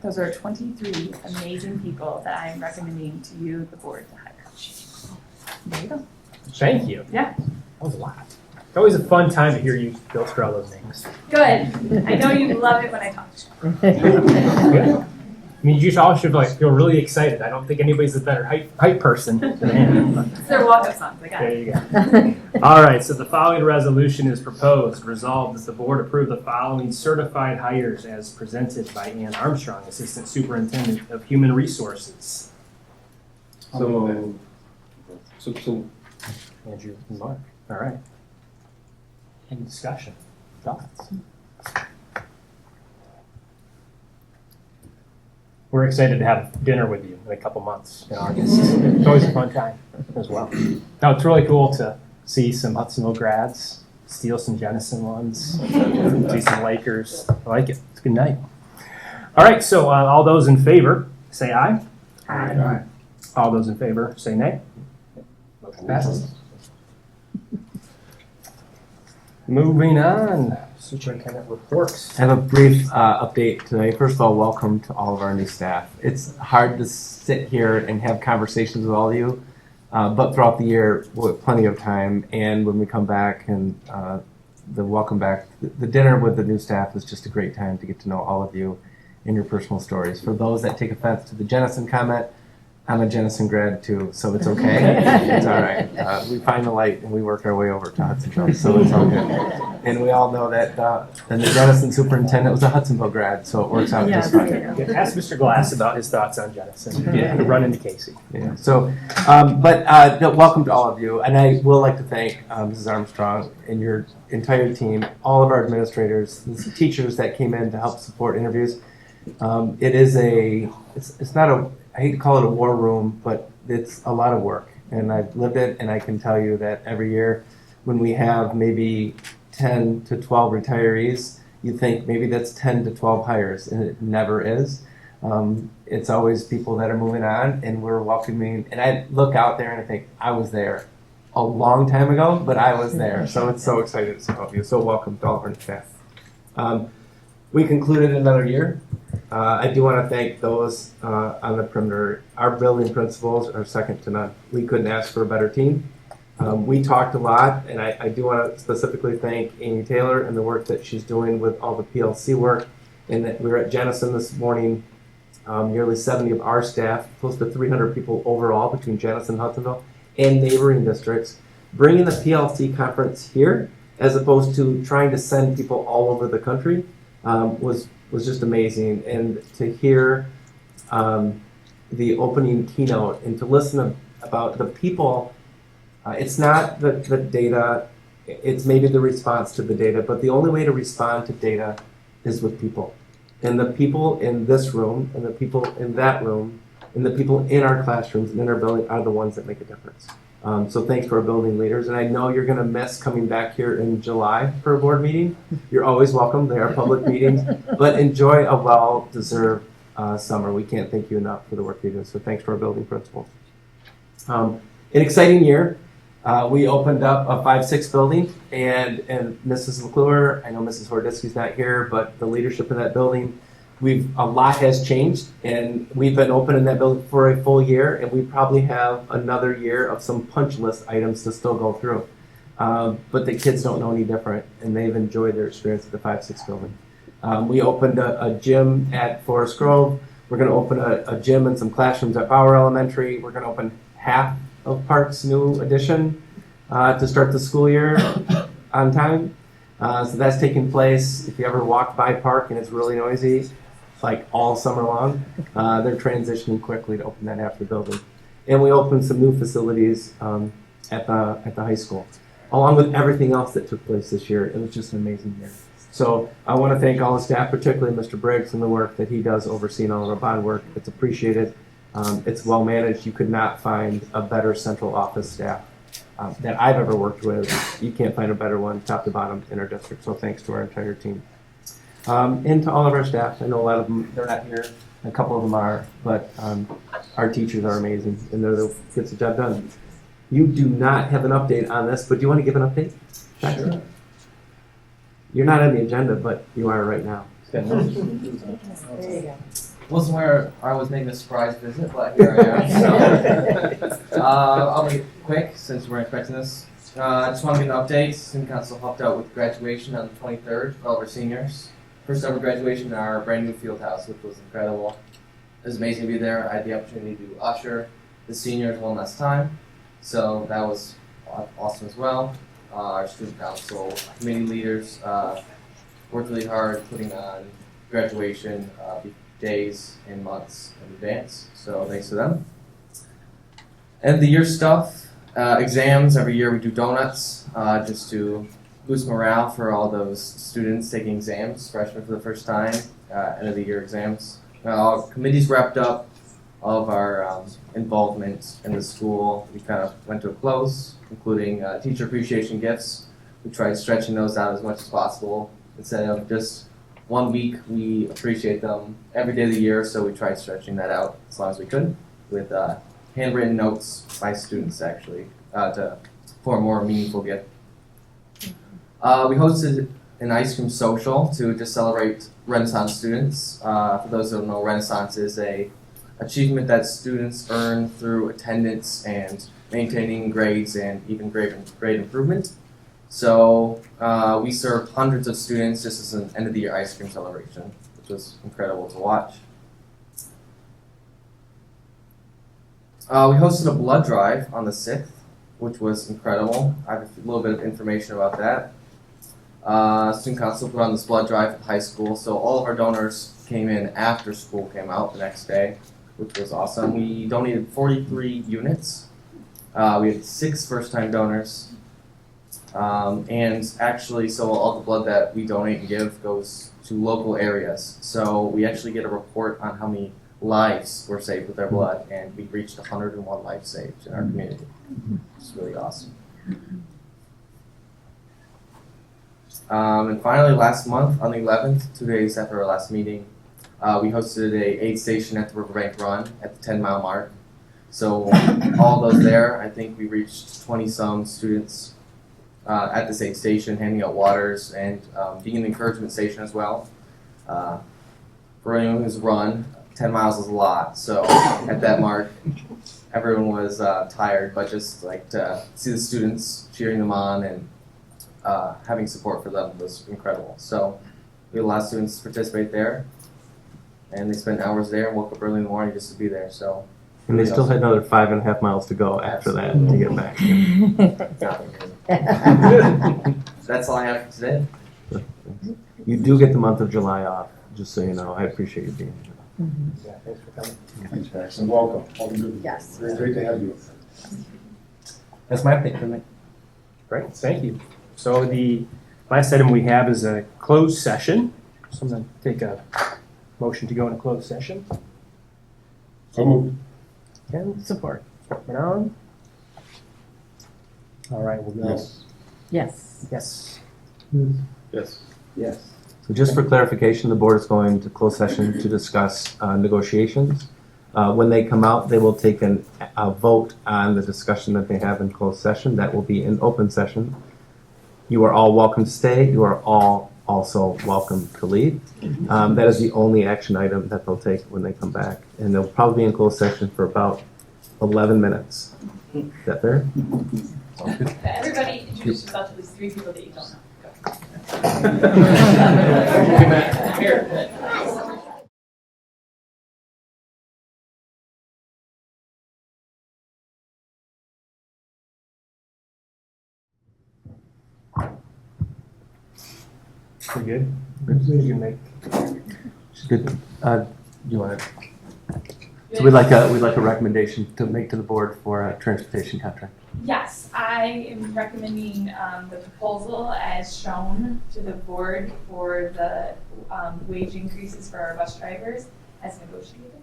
those are 23 amazing people that I am recommending to you, the board, to hire. There you go. Thank you. Yeah. That was a lot. It's always a fun time to hear you go through all those names. Good. I know you love it when I talk. Good. I mean, you all should feel really excited. I don't think anybody's a better hype person than Anna. It's their walk-up songs. I got There it. you go. All right, so the following resolution is proposed. Resolved that the board approve the following certified hires as presented by Ann Armstrong, Assistant Superintendent of Human Resources. So, Andrew and Mark. All right. Any discussion? Thoughts? We're excited to have dinner with you in a couple months in August. It's always a fun time as well. Now, it's really cool to see some Hudsonville grads, steal some Jenison ones, see some Lakers. I like it. It's a good night. All right, so all those in favor, say aye. Aye. All those in favor, say nay. Motion passes. Moving on, Superintendent Reports. I have a brief update today. First of all, welcome to all of our new staff. It's hard to sit here and have conversations with all of you, but throughout the year, we'll have plenty of time. And when we come back and the welcome back, the dinner with the new staff is just a great time to get to know all of you and your personal stories. For those that take offense to the Jenison comment, I'm a Jenison grad too, so it's okay. It's all right. We find the light and we work our way over to Hudsonville, so it's all good. And we all know that the Jenison superintendent was a Hudsonville grad, so it works out just fine. Ask Mr. Glass about his thoughts on Jenison. Yeah, to run into Casey. Yeah. So, welcome to all of you, and I will like to thank Mrs. Armstrong and your entire team, all of our administrators, the teachers that came in to help support interviews. It's not a, I hate to call it a war room, but it's a lot of work, and I've lived it, and I can tell you that every year when we have maybe 10 to 12 retirees, you think maybe that's 10 to 12 hires, and it never is. It's always people that are moving on, and we're welcoming, and I look out there and I think, I was there a long time ago, but I was there, so it's so exciting to see all of you. So welcome to all of our staff. We concluded another year. I do want to thank those on the perimeter. Our building principals are second to none. We couldn't ask for a better team. We talked a lot, and I do want to specifically thank Amy Taylor and the work that she's doing with all the PLC work. And that we were at Jenison this morning, nearly 70 of our staff, close to 300 people overall between Jenison, Hudsonville, and neighboring districts, bringing the PLC conference here as opposed to trying to send people all over the country. Was just amazing, and to hear the opening keynote and to listen about the people. It's not the data, it's maybe the response to the data, but the only way to respond to data is with people. And the people in this room, and the people in that room, and the people in our classrooms and in our building are the ones that make a difference. So thanks to our building leaders. And I know you're going to miss coming back here in July for a board meeting. You're always welcome. They are public meetings. But enjoy a well-deserved summer. We can't thank you enough for the work you do. So thanks to our building principals. An exciting year. We opened up a 5-6 building. And Mrs. McClure, I know Mrs. Hordisky's not here, but the leadership in that building, a lot has changed, and we've been open in that building for a full year, and we probably have another year of some punch list items to still go through. But the kids don't know any different, and they've enjoyed their experience at the 5-6 building. We opened a gym at Forest Grove. We're going to open a gym and some classrooms at Bauer Elementary. We're going to open half of Park's new addition to start the school year on time. So that's taking place. If you ever walk by Park and it's really noisy, like all summer long, they're transitioning quickly to open that after building. And we opened some new facilities at the high school, along with everything else that took place this year. It was just an amazing year. So I want to thank all the staff, particularly Mr. Briggs and the work that he does overseeing all of our bond work. It's appreciated. It's well managed. You could not find a better central office staff that I've ever worked with. You can't find a better one, top to bottom, in our district. So thanks to our entire team. And to all of our staff. I know a lot of them, they're not here. A couple of them are, but our teachers are amazing, and they're the get the job done. You do not have an update on this, but do you want to give an update? Sure. You're not on the agenda, but you are right now. Wasn't where I was making a surprise visit, but here I am. So, I'll make it quick since we're expecting this. I just want to give an update. Student Council helped out with graduation on the 23rd for all of our seniors. First ever graduation in our brand new field house, which was incredible. It was amazing to be there. I had the opportunity to usher the seniors one last time, so that was awesome as well. Our student council committee leaders worked really hard putting on graduation days and months in advance, so thanks to them. End of the year stuff, exams. Every year we do donuts just to boost morale for all those students taking exams, freshmen for the first time, end of the year exams. All committees wrapped up, all of our involvement in the school, we kind of went to a close, including teacher appreciation gifts. We tried stretching those out as much as possible. Instead of just 1 week, we appreciate them every day of the year, so we tried stretching that out as long as we could with handwritten notes by students, actually, to form a more meaningful gift. We hosted an ice cream social to just celebrate Renaissance students. For those who don't know, Renaissance is a achievement that students earn through attendance and maintaining grades and even grade improvement. So we served hundreds of students just as an end of the year ice cream celebration, which was incredible to watch. We hosted a blood drive on the 6th, which was incredible. I have a little bit of information about that. Student Council put on this blood drive at high school, so all of our donors came in after school came out the next day, which was awesome. We donated 43 units. We had 6 first-time donors. And actually, so all the blood that we donate and give goes to local areas. So we actually get a report on how many lives were saved with our blood, and we reached 101 lives saved in our community. It's really awesome. And finally, last month, on the 11th, 2 days after our last meeting, we hosted a aid station at the Riverbank Run at the 10-mile mark. So all those there, I think we reached 20-some students at this aid station, handing out waters and being an encouragement station as well. For anyone who's run, 10 miles is a lot, so at that mark, everyone was tired, but just like to see the students cheering them on and having support for them was incredible. So we had a lot of students participate there, and they spent hours there and woke up early in the morning just to be there. So, and they still had another 5.5 miles to go after that to get back. That's all I have for today. You do get the month of July off, just so you know. I appreciate you being here. Yeah, thanks for coming. Thanks, Max, and welcome. Welcome to Yes. Very great to have you. That's my update for me. Great, thank you. So the last item we have is a closed session. So I'm going to take a motion to go into closed session. So moved. Ken, support. Manon? All right, we'll go. Yes. Yes. Yes. Yes. Yes. So just for clarification, the board is going to close session to discuss negotiations. When they come out, they will take a vote on the discussion that they have in closed session. That will be in open session. You are all welcome to stay. You are all also welcome to leave. That is the only action item that they'll take when they come back. And they'll probably be in closed session for about 11 minutes. Is that fair? Everybody introduce yourself to at least 3 people that you don't know. Here. Pretty good. You can make. Good. You want it? So we'd like a recommendation to make to the board for a transportation contract. Yes, I am recommending the proposal as shown to the board for the wage increases for our bus drivers as negotiated.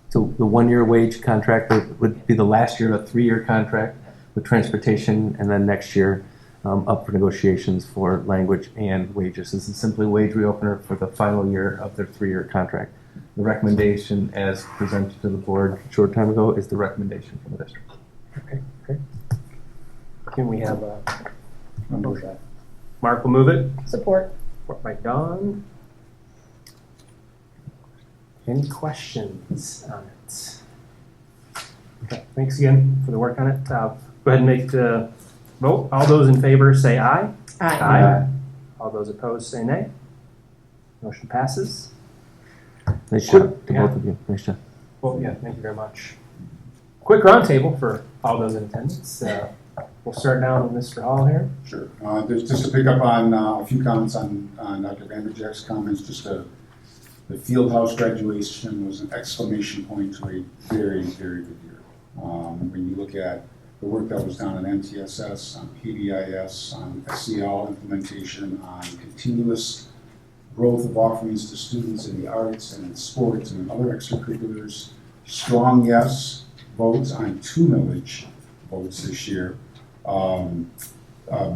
So the 1-year wage contract would be the last year of a 3-year contract with transportation, and then next year up for negotiations for language and wages. This is simply a wage reopener for the final year of their 3-year contract. The recommendation as presented to the board a short time ago is the recommendation from the district. Okay, great. Can we have a motion? Mark will move it. Support. Support by Dawn. Any questions on it? Okay, thanks again for the work on it. Go ahead and make the vote. All those in favor say aye. Aye. All those opposed say nay. Motion passes. Nice job to both of you. Nice job. Well, yeah, thank you very much. Quick roundtable for all those in attendance. We'll start down with Mr. Hall here. Sure. Just to pick up on a few comments on Dr. Vanderjack's comments, the field house graduation was an exclamation point to a very, very good year. When you look at the work that was done on MTSS, on PBIS, on SEL implementation, on continuous growth of offerings to students in the arts and in sports and in other extracurriculars, strong yes votes on 2 millage votes this year.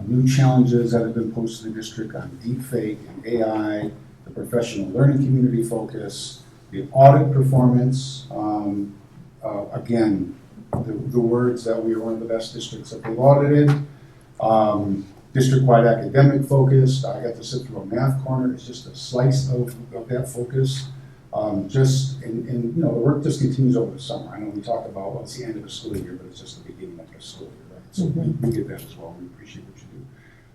New challenges that have been posted in the district on deepfake and AI, the professional learning community focus, the audit performance. Again, the words that we are one of the best districts that they've audited. District-wide academic focus. I got to sit through a math corner. It's just a slice of that focus. And the work just continues over the summer. I know we talk about, well, it's the end of the school year, but it's just the beginning of the school year, right? So we get that as well. We appreciate what you do.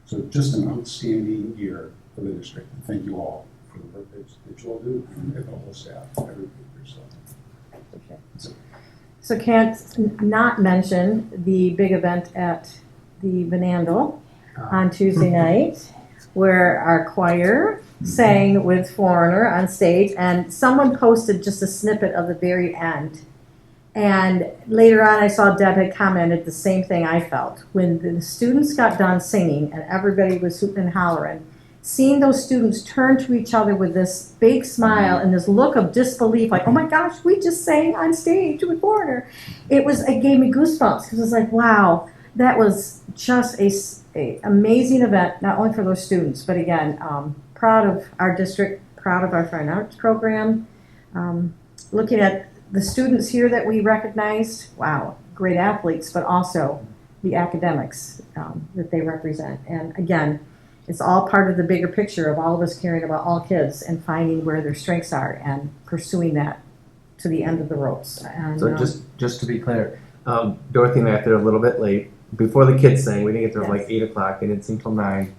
So just an outstanding year for the district. And thank you all for the work that you all do, and the whole staff, everybody. So can't not mention the big event at the Vanandel on Tuesday night, where our choir sang with Foreigner on stage, and someone posted just a snippet of the very end. And later on, I saw Deb had commented the same thing I felt. When the students got done singing and everybody was hooting and hollering, seeing those students turn to each other with this big smile and this look of disbelief, like, oh my gosh, we just sang on stage with Foreigner. It gave me goosebumps, because it was like, wow, that was just a amazing event, not only for those students, but again, proud of our district, proud of our fine arts program. Looking at the students here that we recognized, wow, great athletes, but also the academics that they represent. And again, it's all part of the bigger picture of all of us caring about all kids and finding where their strengths are and pursuing that to the end of the ropes. And, So just to be clear, Dorothy and I got there a little bit late. Before the kids sang, we didn't get there till like 8 o'clock. They didn't sing till 9.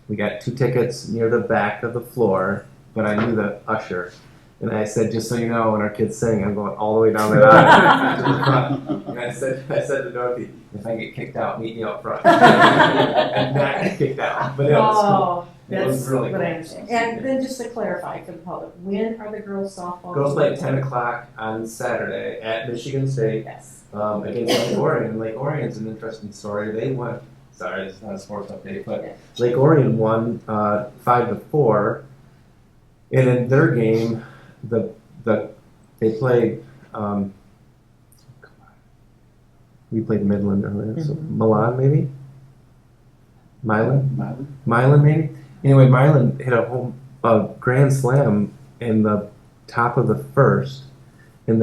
We got 2 tickets near the back of the floor, but I knew the usher. And I said, just so you know, when our kids sing, I'm going all the way down the aisle to the front. And I said to Dorothy, if I get kicked out, meet me up front. And not get kicked out. But it was cool. It was really cool. I understand. And then just to clarify for the public, when are the girls softball? Girls play at 10 o'clock on Saturday at Michigan State. Yes. Against Lake Orion. Lake Orion's an interesting story. They won. Sorry, it's not a sports update, but Lake Orion won 5-4, and in their game, they played. We played Midland earlier, so Milan maybe. Milan maybe. Anyway, Milan hit a grand slam in the top of the first, and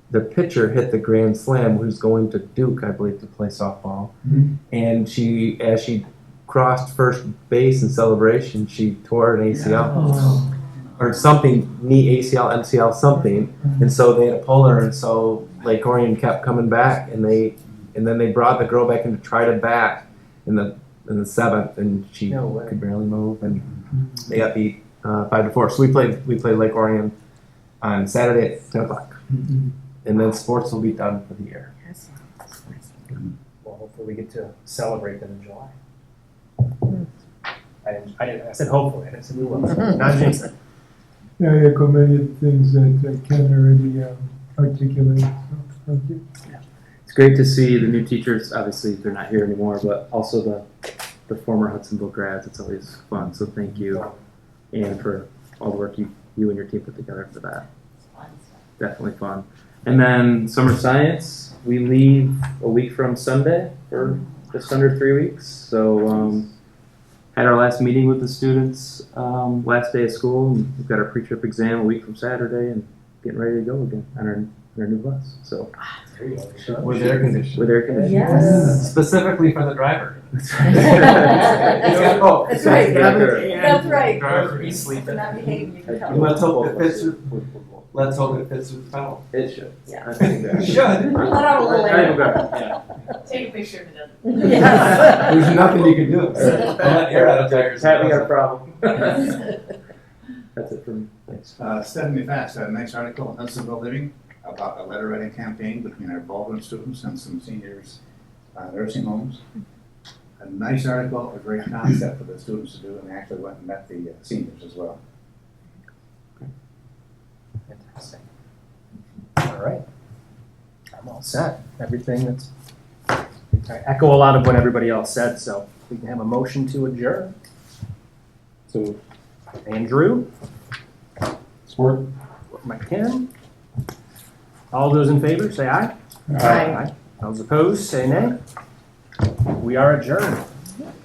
the pitcher hit the grand slam, who's going to Duke, I believe, to play softball. And as she crossed first base in celebration, she tore an ACL or something, knee ACL, MCL, something. And so they had to pull her, and so Lake Orion kept coming back, and then they brought the girl back in to try to bat in the 7th, and she could barely move, and they got beat 5-4. So we played Lake Orion on Saturday at 10 o'clock. And then sports will be done for the year. Well, hopefully we get to celebrate them in July. I said hopefully. I didn't say we will. Not jinx it. Yeah, I echo many of the things that Ken already articulated. So, thank you. It's great to see the new teachers. Obviously, they're not here anymore, but also the former Hudsonville grads. It's always fun. So thank you, and for all the work you and your team put together for that. Definitely fun. And then summer science, we leave a week from Sunday for just under 3 weeks. So had our last meeting with the students last day of school, and we've got our pre-trip exam a week from Saturday, and getting ready to go again on in our new bus. So There you go. With air conditioning. with air conditioning. Yes. Specifically for the driver. That's He's got- oh, That's right. and That's right. Driver, he's sleeping. Not behaving, you can tell. Let's hope it fits with, let's hope it fits with the pedal. It should. Yeah. I think that. It should. Let out a little Not even air. better. Take a picture of it. Yes. There's nothing you can do. Let air out of tires. Happy our problem. That's it for me. Thanks. Stephanie Fast had a nice article in Hudsonville Living about a letter writing campaign between our Baldwin students and some seniors nursing homes. A nice article, a great concept for the students to do, and they actually went and met the seniors as well. Fantastic. All right. I'm all set. Everything that's, I echo a lot of what everybody else said, so we can have a motion to adjourn. So, Andrew? Support. McKim? All those in favor, say aye. Aye. Those opposed, say nay. We are adjourned.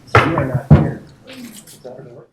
So we are not here. Is that gonna work?